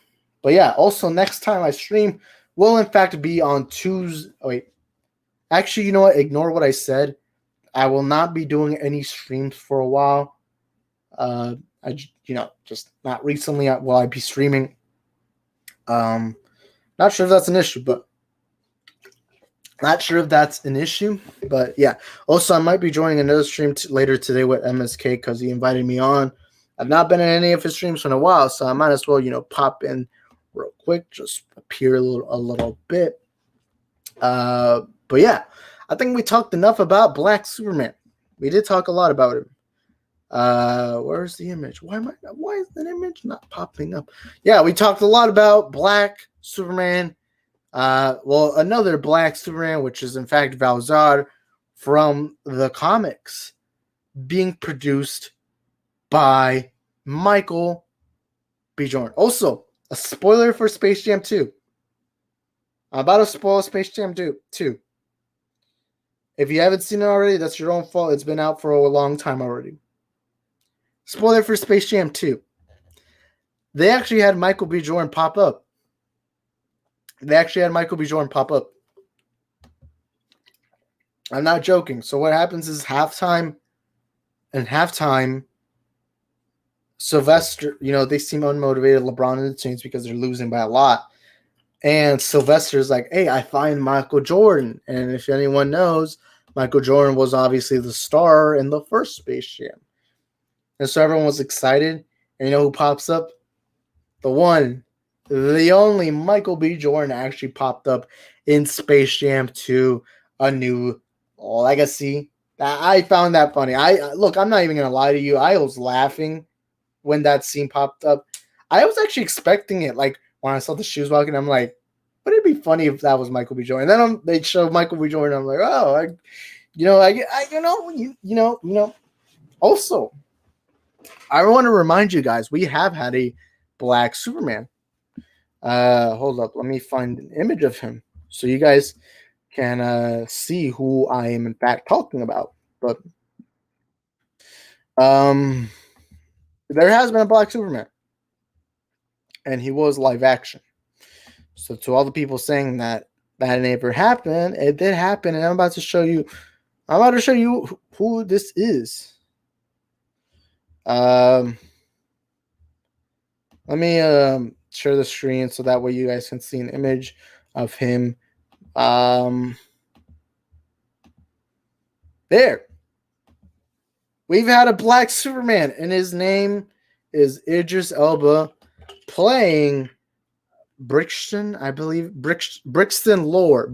yeah, also next time I stream will in fact be on Tuesday. Oh, wait, actually, you know what? Ignore what I said. I will not be doing any streams for a while. Just not recently will I be streaming. Not sure if that's an issue, but yeah. Also, I might be joining another stream later today with MSK because he invited me on. I've not been in any of his streams in a while, so I might as well, pop in real quick, just appear a little bit. But yeah, I think we talked enough about Black Superman. We did talk a lot about him. Where's the image? Why is that image not popping up? Yeah, we talked a lot about Black Superman. Another Black Superman, which is in fact VAL-ZOD from the comics, being produced by Michael B. Jordan. Also, a spoiler for Space Jam 2. I'm about to spoil Space Jam 2. If you haven't seen it already, that's your own fault. It's been out for a long time already. Spoiler for Space Jam 2. They actually had Michael B. Jordan pop up. I'm not joking. So what happens is halftime, Sylvester, they seem unmotivated. LeBron and the teams because they're losing by a lot. And Sylvester's like, hey, I find Michael Jordan. And if anyone knows, Michael Jordan was obviously the star in the first Space Jam. And so everyone was excited. And you know who pops up? The one, the only Michael B. Jordan actually popped up in Space Jam 2, A New Legacy. I found that funny. Look, I'm not even going to lie to you. I was laughing when that scene popped up. I was actually expecting it. Like, when I saw the shoes walking, I'm like, would it be funny if that was Michael B. Jordan? And then they showed Michael B. Jordan. I'm like, oh, Also, I want to remind you guys, we have had a Black Superman. Hold up, let me find an image of him so you guys can see who I am in fact talking about. But there has been a Black Superman, and he was live action. So to all the people saying that never happened, it did happen, and I'm about to show you who this is. Let me share the screen so that way you guys can see an image of him. There. We've had a Black Superman, and his name is Idris Elba, playing Brixton, I believe. Brixton Lore.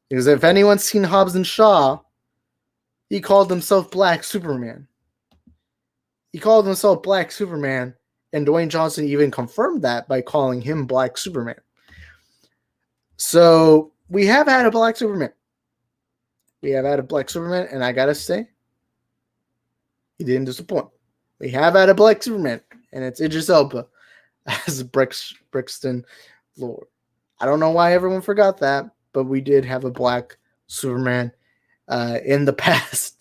Because if anyone's seen Hobbs and Shaw, he called himself Black Superman. And Dwayne Johnson even confirmed that by calling him Black Superman. So we have had a Black Superman. And I gotta say, he didn't disappoint. We have had a Black Superman, and it's Idris Elba as Brixton Lord. I don't know why everyone forgot that, but we did have a Black Superman in the past.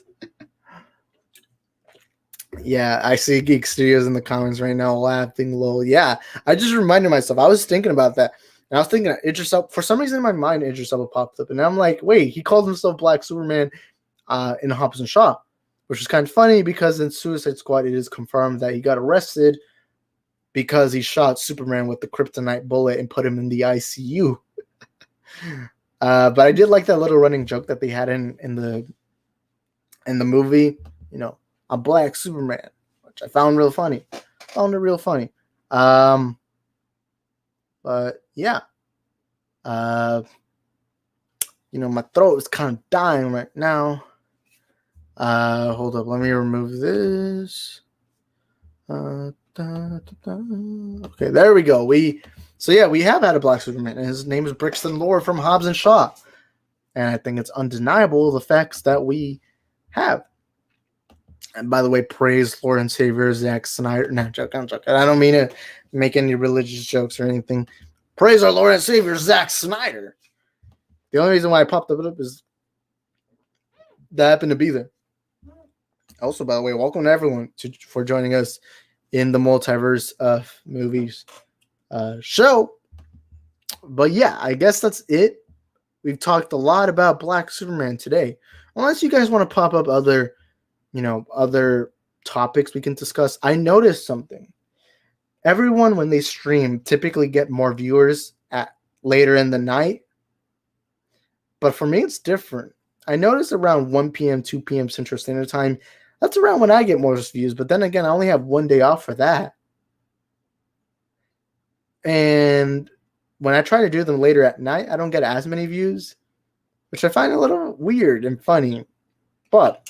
Yeah, I see Geek Studios in the comments right now laughing, lol. Yeah, I just reminded myself. I was thinking about that. And I was thinking Idris Elba. For some reason in my mind, Idris Elba popped up. And I'm like, wait, he called himself Black Superman in Hobbs and Shaw. Which is kind of funny because in Suicide Squad, it is confirmed that he got arrested because he shot Superman with the kryptonite bullet and put him in the ICU. But I did like that little running joke that they had in the movie. A Black Superman, which I found real funny. But yeah. My throat is kind of dying right now. Hold up, let me remove this. Okay, there we go. We have had a Black Superman, and his name is Brixton Lore from Hobbs and Shaw. And I think it's undeniable the facts that we have. And by the way, praise Lord and Savior Zack Snyder. No, I'm joking. I don't mean to make any religious jokes or anything. Praise our Lord and Savior Zack Snyder. The only reason why I popped up is that I happened to be there. Also, by the way, welcome to everyone for joining us in the multiverse of movies show. But yeah, I guess that's it. We've talked a lot about Black Superman today. Unless you guys want to pop up other topics we can discuss. I noticed something. Everyone, when they stream, typically get more viewers at later in the night. But for me, it's different. I notice around 1 p.m., 2 p.m. Central Standard Time, that's around when I get most views. But then again, I only have one day off for that. And when I try to do them later at night, I don't get as many views, which I find a little weird and funny. But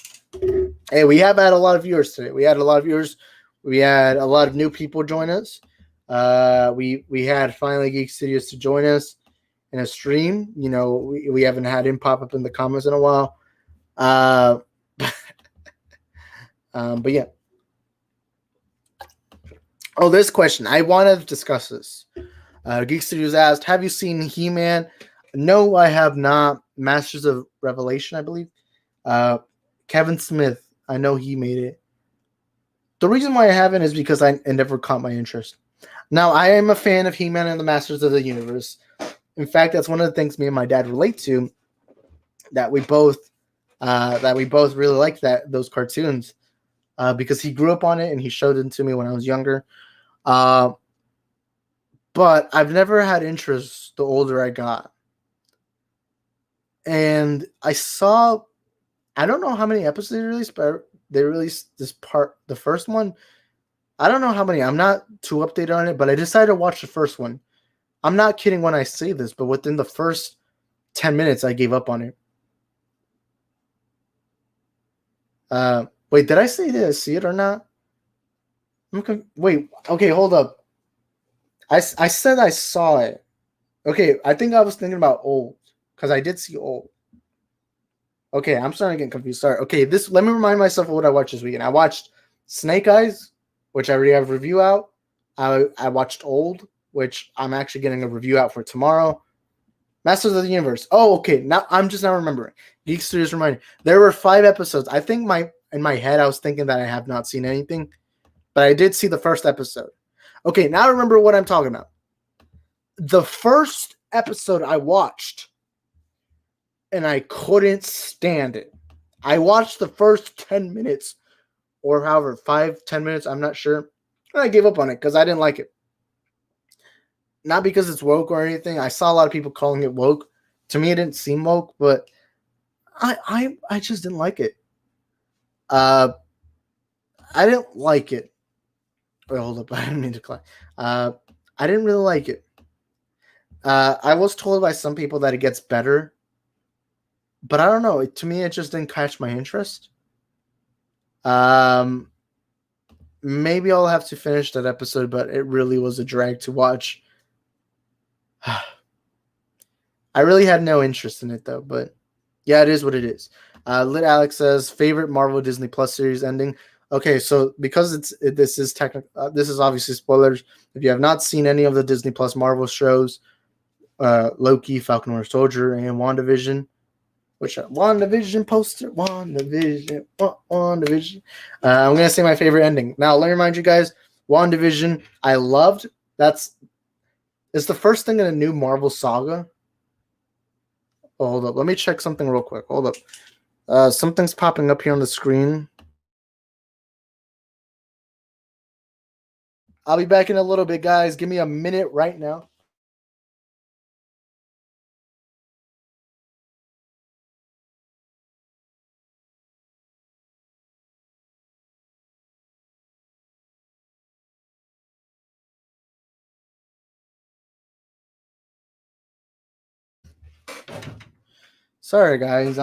hey, we have had a lot of viewers today. We had a lot of viewers. We had a lot of new people join us. We had Finally Geek Studios to join us in a stream. We haven't had him pop up in the comments in a while. But yeah. Oh, this question. I want to discuss this. Geek Studios asked, have you seen He-Man? No, I have not. Masters of Revelation, I believe. Kevin Smith, I know he made it. The reason why I haven't is because it never caught my interest. Now, I am a fan of He-Man and the Masters of the Universe. In fact, that's one of the things me and my dad relate to. That we both really like those cartoons because he grew up on it and he showed it to me when I was younger. But I've never had interest the older I got. And I don't know how many episodes they released, but they released the first one. I don't know how many. I'm not too updated on it, but I decided to watch the first one. I'm not kidding when I say this, but within the first 10 minutes, I gave up on it. Wait, did I say that I see it or not? Okay, wait. Okay, hold up. I said I saw it. Okay, I think I was thinking about old because I did see old. Okay, I'm starting to get confused. Sorry. Okay, let me remind myself of what I watched this weekend. I watched Snake Eyes, which I already have a review out. I watched Old, which I'm actually getting a review out for tomorrow. Masters of the Universe. Oh, okay. Now I'm just now remembering. Geek Studios reminded. There were 5 episodes. I think in my head I was thinking that I have not seen anything, but I did see the first episode. Okay, now I remember what I'm talking about. The first episode I watched, and I couldn't stand it. I watched the first 10 minutes, or however, 5-10 minutes, I'm not sure. And I gave up on it because I didn't like it. Not because it's woke or anything. I saw a lot of people calling it woke. To me, it didn't seem woke, but I just didn't like it. I didn't like it. Wait, hold up. I didn't mean to cry. I didn't really like it. I was told by some people that it gets better, but I don't know. To me, it just didn't catch my interest. Maybe I'll have to finish that episode, but it really was a drag to watch. I really had no interest in it though, but yeah, it is what it is. Lit Alex says favorite Marvel Disney Plus series ending. Okay, so because this is obviously spoilers. If you have not seen any of the Disney Plus Marvel shows, Loki, Falcon Winter Soldier, and WandaVision, which WandaVision poster, WandaVision. I'm gonna say my favorite ending. Now, let me remind you guys, WandaVision, I loved. It's the first thing in a new Marvel saga. Oh, hold up, let me check something real quick. Hold up, something's popping up here on the screen. I'll be back in a little bit, guys. Give me a minute right now. Sorry, guys.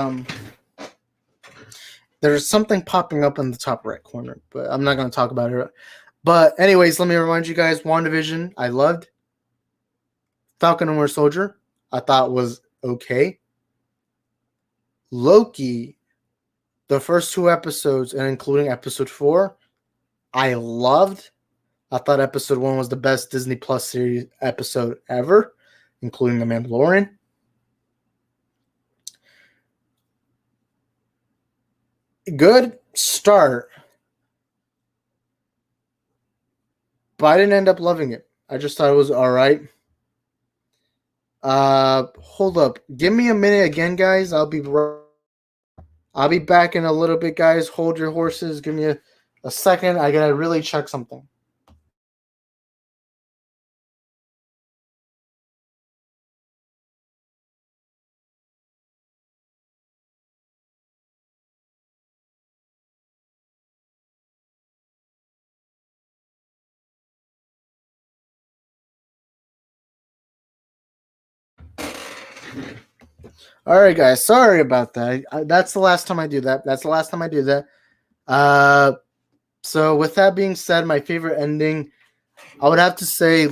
There's something popping up in the top right corner, but I'm not going to talk about it. But anyways, let me remind you guys, WandaVision, I loved. Falcon and Winter Soldier, I thought was okay. Loki, the first 2 episodes, and including episode 4, I loved. I thought episode 1 was the best Disney Plus series episode ever, including The Mandalorian. Good start, but I didn't end up loving it. I just thought it was all right. Hold up. Give me a minute again, guys. I'll be back in a little bit, guys. Hold your horses. Give me a second. I gotta really check something. All right, guys. Sorry about that. That's the last time I do that. That's the last time I do that. Uh, so with that being said, my favorite ending, I would have to say,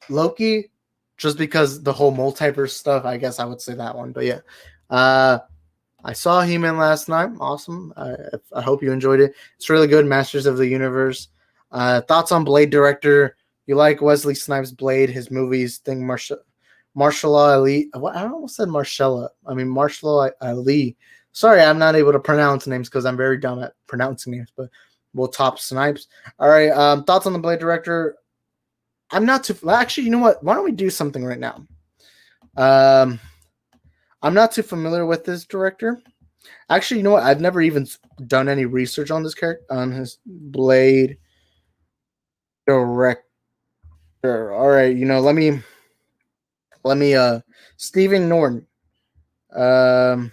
Loki, just because the whole multiverse stuff. I guess I would say that one. But yeah, uh, I saw He-Man last night. Awesome. I hope you enjoyed it. It's really good. Masters of the Universe. Thoughts on Blade director? You like Wesley Snipes' Blade? His movies. Thing Marshall Ali. What, I almost said Marshalla. I mean Marshall Ali. Sorry, I'm not able to pronounce names because I'm very dumb at pronouncing names. But we'll top Snipes. All right. Thoughts on the Blade director? I'm not too. Actually, you know what? Why don't we do something right now? Um, I'm not too familiar with this director. Actually, you know what? I've never even done any research on this character, on his Blade director. All right, you know, let me Stephen Norton. Um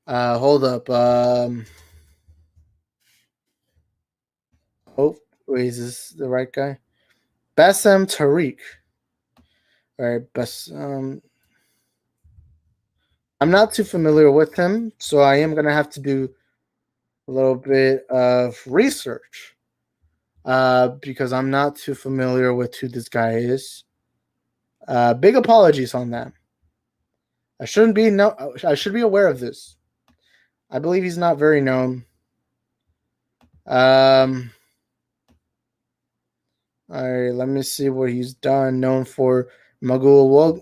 hold up. Oh, wait, is this the right guy? Bassem Tariq. All right, I'm not too familiar with him, so I am gonna have to do a little bit of research. Because I'm not too familiar with who this guy is. Big apologies on that. I shouldn't be no. I should be aware of this. I believe he's not very known. Um. All right. Let me see what he's done. Known for Mowgli.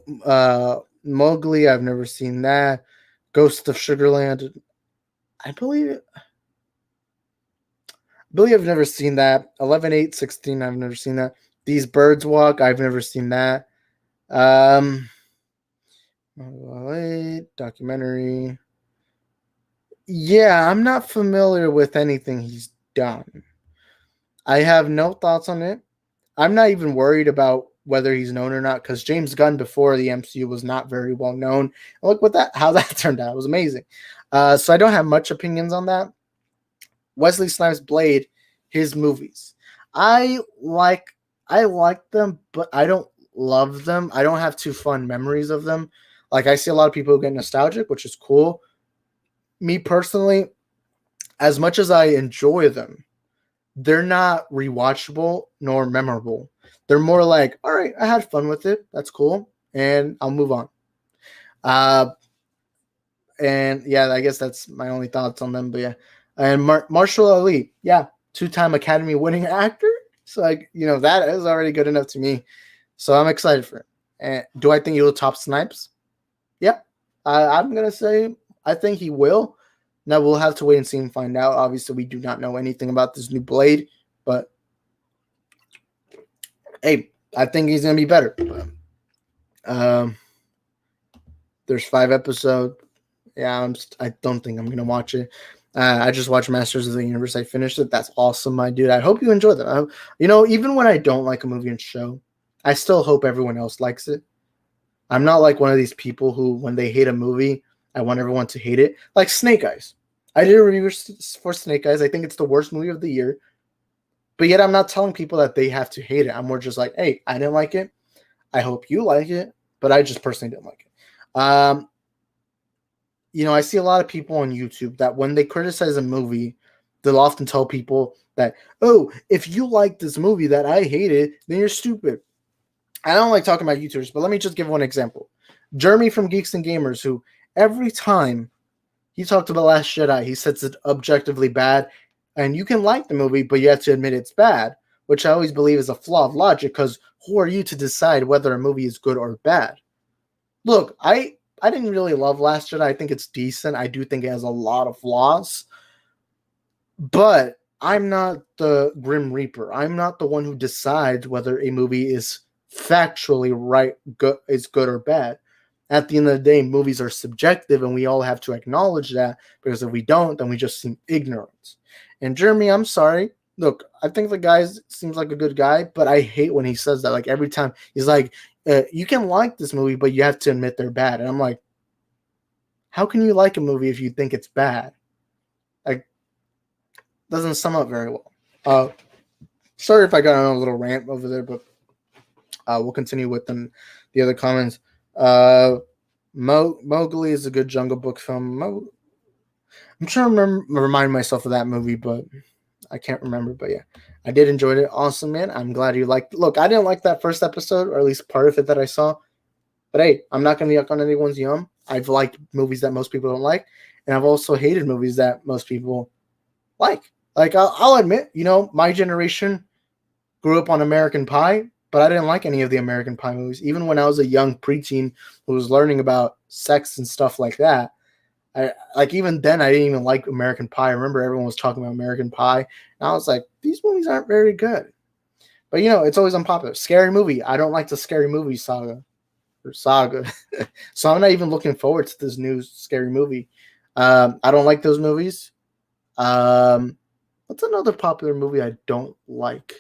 I've never seen that. Ghost of Sugarland. I believe I've never seen that. 11/8/16. I've never seen that. These Birds Walk. I've never seen that. Um. Documentary. Yeah, I'm not familiar with anything he's done. I have no thoughts on it. I'm not even worried about whether he's known or not because James Gunn before the MCU was not very well known. And look what that how that turned out. It was amazing. So I don't have much opinions on that. Wesley Snipes' Blade, his movies. I like I like them, but I don't love them. I don't have too fun memories of them. Like I see a lot of people get nostalgic, which is cool. Me personally, as much as I enjoy them, they're not rewatchable nor memorable. They're more like, all right, I had fun with it. That's cool. And I'll move on. Uh, and yeah, I guess that's my only thoughts on them. But yeah. And Marshall Ali, yeah, two-time Academy winning actor. So, like, you know, that is already good enough to me. So I'm excited for it. And do I think he'll top Snipes? Yep. I'm going to say I think he will. Now we'll have to wait and see and find out. Obviously, we do not know anything about this new Blade, but hey, I think he's gonna be better. Um, there's 5 episodes. Yeah, I don't think I'm gonna watch it. I just watched Masters of the Universe. I finished it. That's awesome, my dude. I hope you enjoyed that. You know, even when I don't like a movie and show, I still hope everyone else likes it. I'm not like one of these people who, when they hate a movie, I want everyone to hate it. Like Snake Eyes. I did a review for Snake Eyes. I think it's the worst movie of the year. But yet I'm not telling people that they have to hate it. I'm more just like, hey, I didn't like it. I hope you like it. But I just personally didn't like it. You know, I see a lot of people on YouTube that when they criticize a movie, they'll often tell people that, oh, if you like this movie that I hated, then you're stupid. I don't like talking about YouTubers, but let me just give one example. Jeremy from Geeks and Gamers, who every time he talked about Last Jedi, he says it's objectively bad, and you can like the movie, but you have to admit it's bad. which I always believe is a flaw of logic, because who are you to decide whether a movie is good or bad? Look, I didn't really love Last Jedi. I think it's decent. I do think it has a lot of flaws, but I'm not the Grim Reaper. I'm not the one who decides whether a movie is factually right, good, is good or bad. At the end of the day, movies are subjective, and we all have to acknowledge that, because if we don't, then we just seem ignorant. And Jeremy, I'm sorry. Look, I think the guy seems like a good guy, but I hate when he says that. Like every time he's like, "You can like this movie, but you have to admit they're bad." And I'm like, how can you like a movie if you think it's bad? Like, doesn't sum up very well. Sorry if I got on a little rant over there, but we'll continue with the other comments. Mowgli is a good Jungle Book film. I'm trying to remind myself of that movie, but I can't remember. But yeah, I did enjoy it. Awesome, man. I'm glad you liked it. Look, I didn't like that first episode, or at least part of it that I saw. But hey, I'm not going to yuck on anyone's yum. I've liked movies that most people don't like, and I've also hated movies that most people like. Like, I'll admit, my generation grew up on American Pie, but I didn't like any of the American Pie movies. Even when I was a young preteen who was learning about sex and stuff like that, even then I didn't even like American Pie. I remember everyone was talking about American Pie, and I was like, these movies aren't very good. But it's always unpopular. Scary movie. I don't like the scary movie saga. So I'm not even looking forward to this new scary movie. I don't like those movies. What's another popular movie I don't like?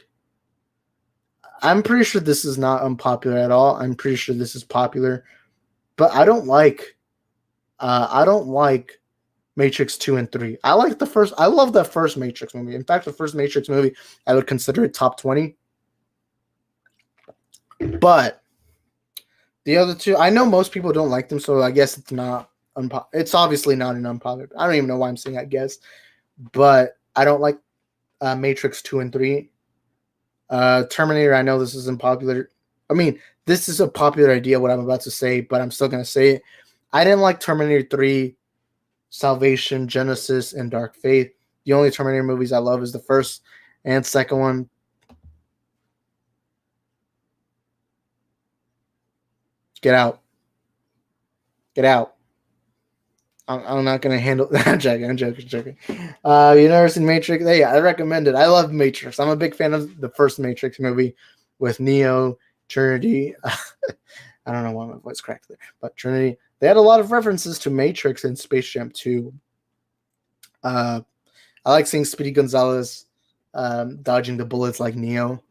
I'm pretty sure this is not unpopular at all. I'm pretty sure this is popular, but I don't like Matrix 2 and 3. I like the first. I love that first Matrix movie. In fact, the first Matrix movie, I would consider it top 20. But the other two, I know most people don't like them, so I guess it's not it's obviously not an unpopular. I don't even know why I'm saying I guess, but I don't like Matrix 2 and 3. Terminator, I know this is unpopular. I mean, this is a popular idea, what I'm about to say, but I'm still going to say it. I didn't like Terminator 3, Salvation, Genesis, and Dark Fate. The only Terminator movies I love is the first and second one. Get out. Get out. I'm not going to handle that. I'm joking. You never seen Matrix? Hey, I recommend it. I love Matrix. I'm a big fan of the first Matrix movie with Neo, Trinity. I don't know why my voice cracked there, but Trinity. They had a lot of references to Matrix and Space Jam 2. I like seeing Speedy Gonzalez dodging the bullets like Neo.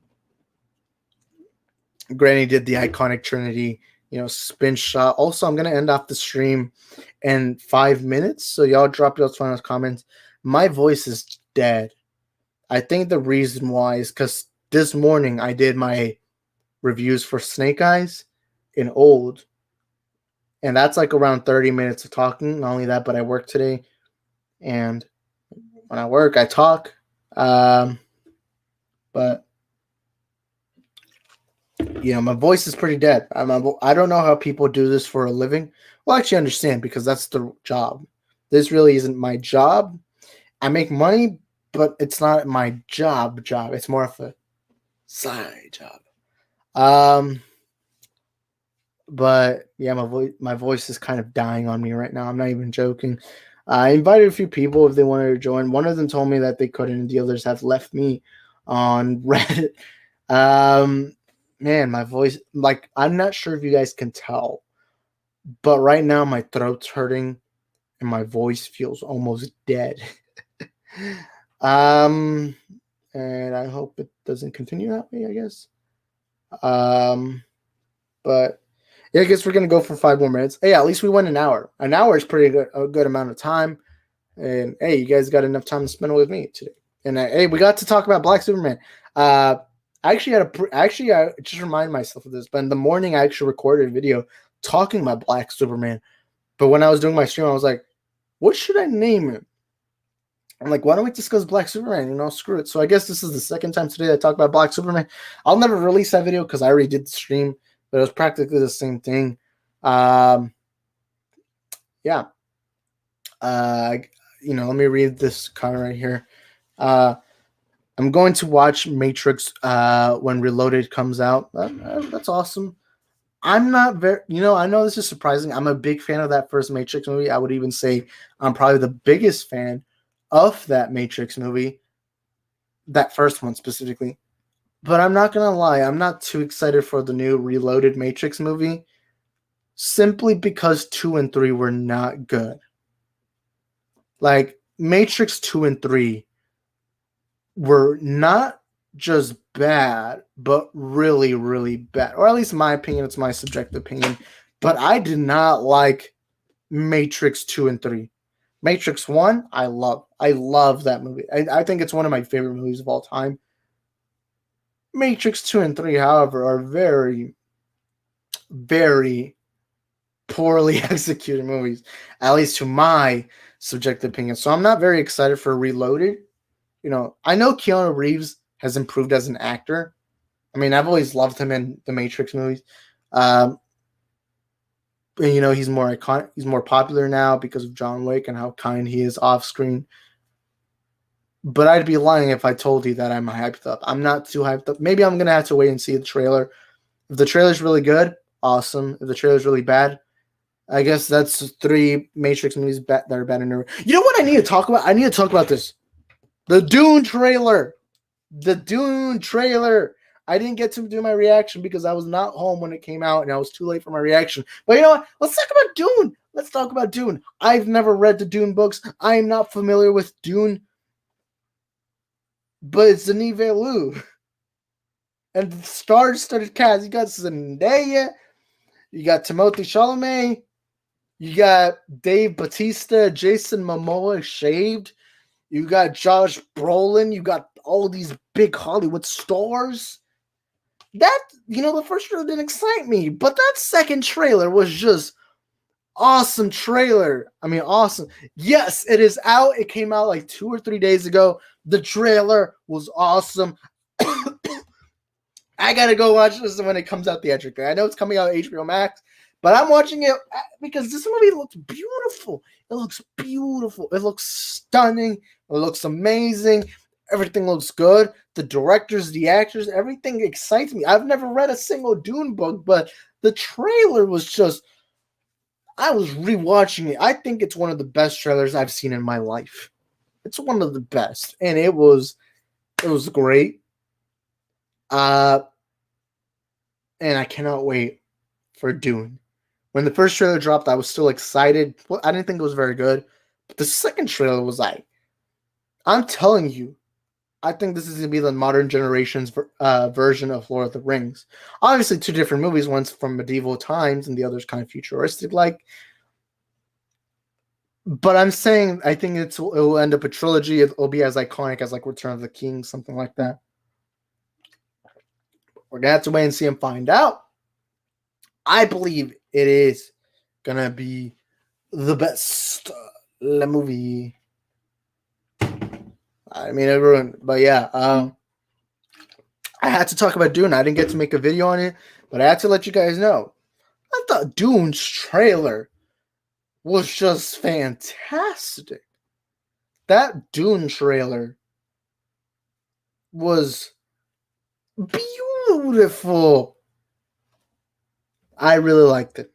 Granny did the iconic Trinity, spin shot. Also, I'm going to end off the stream in 5 minutes, so y'all drop your final comments. My voice is dead. I think the reason why is because this morning I did my reviews for Snake Eyes in Old, and that's like around 30 minutes of talking. Not only that, but I work today, and when I work, I talk. But my voice is pretty dead. I don't know how people do this for a living. Well, I actually understand, because that's the job. This really isn't my job. I make money, but it's not my job. It's more of a side job. But yeah, my voice is kind of dying on me right now. I'm not even joking. I invited a few people if they wanted to join. One of them told me that they couldn't, and the others have left me on Reddit. Man, my voice, like, I'm not sure if you guys can tell, but right now my throat's hurting and my voice feels almost dead. And I hope it doesn't continue that way, I guess. But yeah, I guess we're gonna go for 5 more minutes. Hey, at least we went an hour. An hour is a good amount of time. And hey, you guys got enough time to spend with me today. And hey, we got to talk about Black Superman. I just remind myself of this, but in the morning I actually recorded a video talking about Black Superman. But when I was doing my stream, I was like, what should I name him? I'm like, why don't we discuss Black Superman? Screw it. So I guess this is the second time today I talk about Black Superman. I'll never release that video because I already did the stream, but it was practically the same thing. Yeah. Let me read this comment right here. I'm going to watch Matrix when Reloaded comes out. That's awesome. I'm not very, I know this is surprising. I'm a big fan of that first Matrix movie. I would even say I'm probably the biggest fan of that Matrix movie, that first one specifically. But I'm not gonna lie, I'm not too excited for the new Reloaded Matrix movie, simply because 2 and 3 were not good. Like Matrix 2 and 3 were not just bad, but really, really bad. Or at least in my opinion, it's my subjective opinion. But I did not like Matrix 2 and 3. Matrix 1, I love. I love that movie. I think it's one of my favorite movies of all time. Matrix 2 and 3, however, are very, very poorly executed movies, at least to my subjective opinion. So I'm not very excited for Reloaded. I know Keanu Reeves has improved as an actor. I mean, I've always loved him in the Matrix movies. And, he's more iconic. He's more popular now because of John Wick and how kind he is off screen. But I'd be lying if I told you that I'm hyped up. I'm not too hyped up. Maybe I'm gonna have to wait and see the trailer. If the trailer's really good, awesome. If the trailer's really bad, I guess that's 3 Matrix movies that are bad in a row. You know what I need to talk about? I need to talk about this. The Dune trailer. The Dune trailer. I didn't get to do my reaction because I was not home when it came out and I was too late for my reaction. But you know what? Let's talk about Dune. Let's talk about Dune. I've never read the Dune books. I am not familiar with Dune. But it's Denis Villeneuve. And the star-studded cast. You got Zendaya. You got Timothée Chalamet. You got Dave Bautista, Jason Momoa shaved. You got Josh Brolin. You got all these big Hollywood stars. The first trailer didn't excite me, but that second trailer was just awesome trailer. I mean, awesome. Yes, it is out. It came out like 2 or 3 days ago. The trailer was awesome. I gotta go watch this when it comes out theatrically. I know it's coming out HBO Max, but I'm watching it because this movie looks beautiful. It looks beautiful. It looks stunning. It looks amazing. Everything looks good. The directors, the actors, everything excites me. I've never read a single Dune book, but the trailer was just... I was rewatching it. I think it's one of the best trailers I've seen in my life. It's one of the best, and it was great. And I cannot wait for Dune. When the first trailer dropped, I was still excited. Well, I didn't think it was very good, but the second trailer was like, I'm telling you, I think this is going to be the modern generation's version of Lord of the Rings. Obviously, 2 different movies. One's from medieval times, and the other's kind of futuristic, like. But I'm saying I think it will end up a trilogy. It will be as iconic as like Return of the King, something like that. We're gonna have to wait and see and find out. I believe it is gonna be the best movie. I mean, everyone, but yeah, I had to talk about Dune. I didn't get to make a video on it, but I had to let you guys know. I thought Dune's trailer was just fantastic. That Dune trailer was beautiful. I really liked it.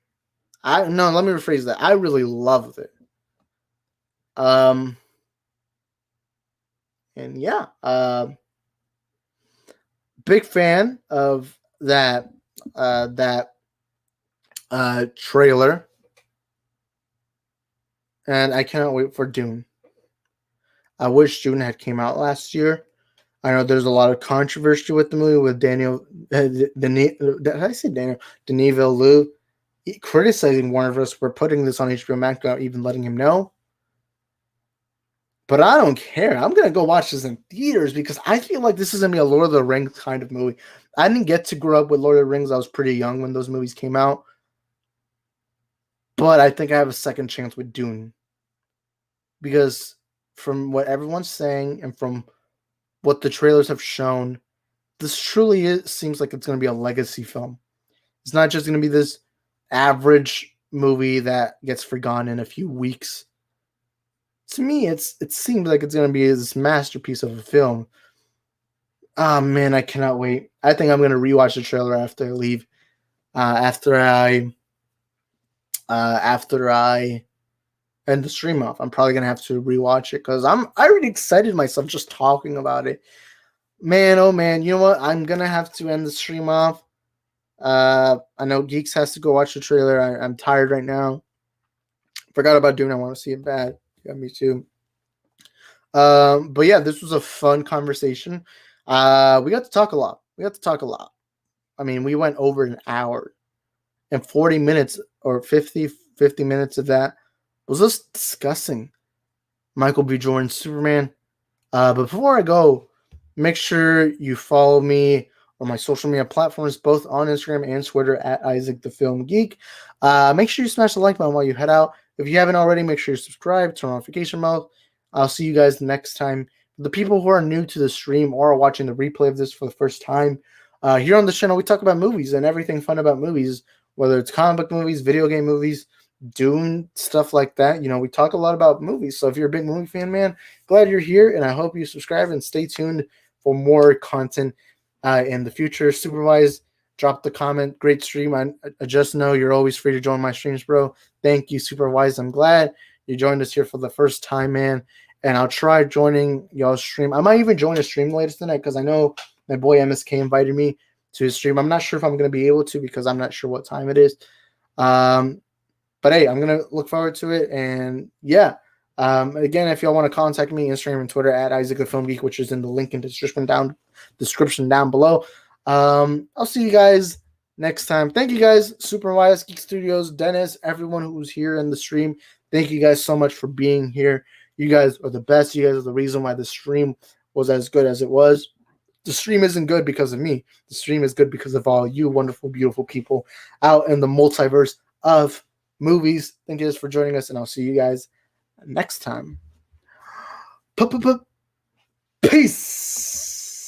Let me rephrase that. I really loved it. And yeah, big fan of that trailer, and I cannot wait for Dune. I wish Dune had came out last year. I know there's a lot of controversy with the movie with Daniel. Did I say Daniel? Denis Villeneuve criticizing Warner Bros. For putting this on HBO Max without even letting him know. But I don't care. I'm going to go watch this in theaters because I feel like this is going to be a Lord of the Rings kind of movie. I didn't get to grow up with Lord of the Rings. I was pretty young when those movies came out. But I think I have a second chance with Dune. Because from what everyone's saying and from what the trailers have shown, this truly seems like it's going to be a legacy film. It's not just going to be this average movie that gets forgotten in a few weeks. To me, it seems like it's going to be this masterpiece of a film. Oh man, I cannot wait. I think I'm gonna rewatch the trailer after I leave. After I end the stream off, I'm probably gonna have to rewatch it because I already excited myself just talking about it. Man, oh man, you know what? I'm gonna have to end the stream off. I know Geeks has to go watch the trailer. I'm tired right now. Forgot about Dune. I want to see it bad. Yeah, me too. But yeah, this was a fun conversation. We got to talk a lot. I mean, we went over an hour and 40 minutes or 50 minutes of that was just discussing Michael B. Jordan's Superman. But before I go, make sure you follow me on my social media platforms, both on Instagram and Twitter at Isaac the Film Geek. Make sure you smash the like button while you head out. If you haven't already, make sure you subscribe, turn on notification bell. I'll see you guys next time. The people who are new to the stream or are watching the replay of this for the first time, here on the channel, we talk about movies and everything fun about movies, whether it's comic book movies, video game movies, Dune, stuff like that. You know, we talk a lot about movies. So if you're a big movie fan, man, glad you're here, and I hope you subscribe and stay tuned for more content in the future. Supervise, drop the comment. Great stream. I just know you're always free to join my streams, bro. Thank you, Supervise. I'm glad you joined us here for the first time, man. And I'll try joining y'all's stream. I might even join a stream later tonight because I know my boy MSK invited me to his stream. I'm not sure if I'm going to be able to because I'm not sure what time it is. But hey, I'm going to look forward to it. And yeah, again, if y'all want to contact me, Instagram and Twitter at Isaac the Film Geek, which is in the link in the description down below. I'll see you guys next time. Thank you guys, Superwise Geek Studios, Dennis, everyone who was here in the stream. Thank you guys so much for being here. You guys are the best. You guys are the reason why the stream was as good as it was. The stream isn't good because of me. The stream is good because of all you wonderful, beautiful people out in the multiverse of movies. Thank you guys for joining us, and I'll see you guys next time. Peace.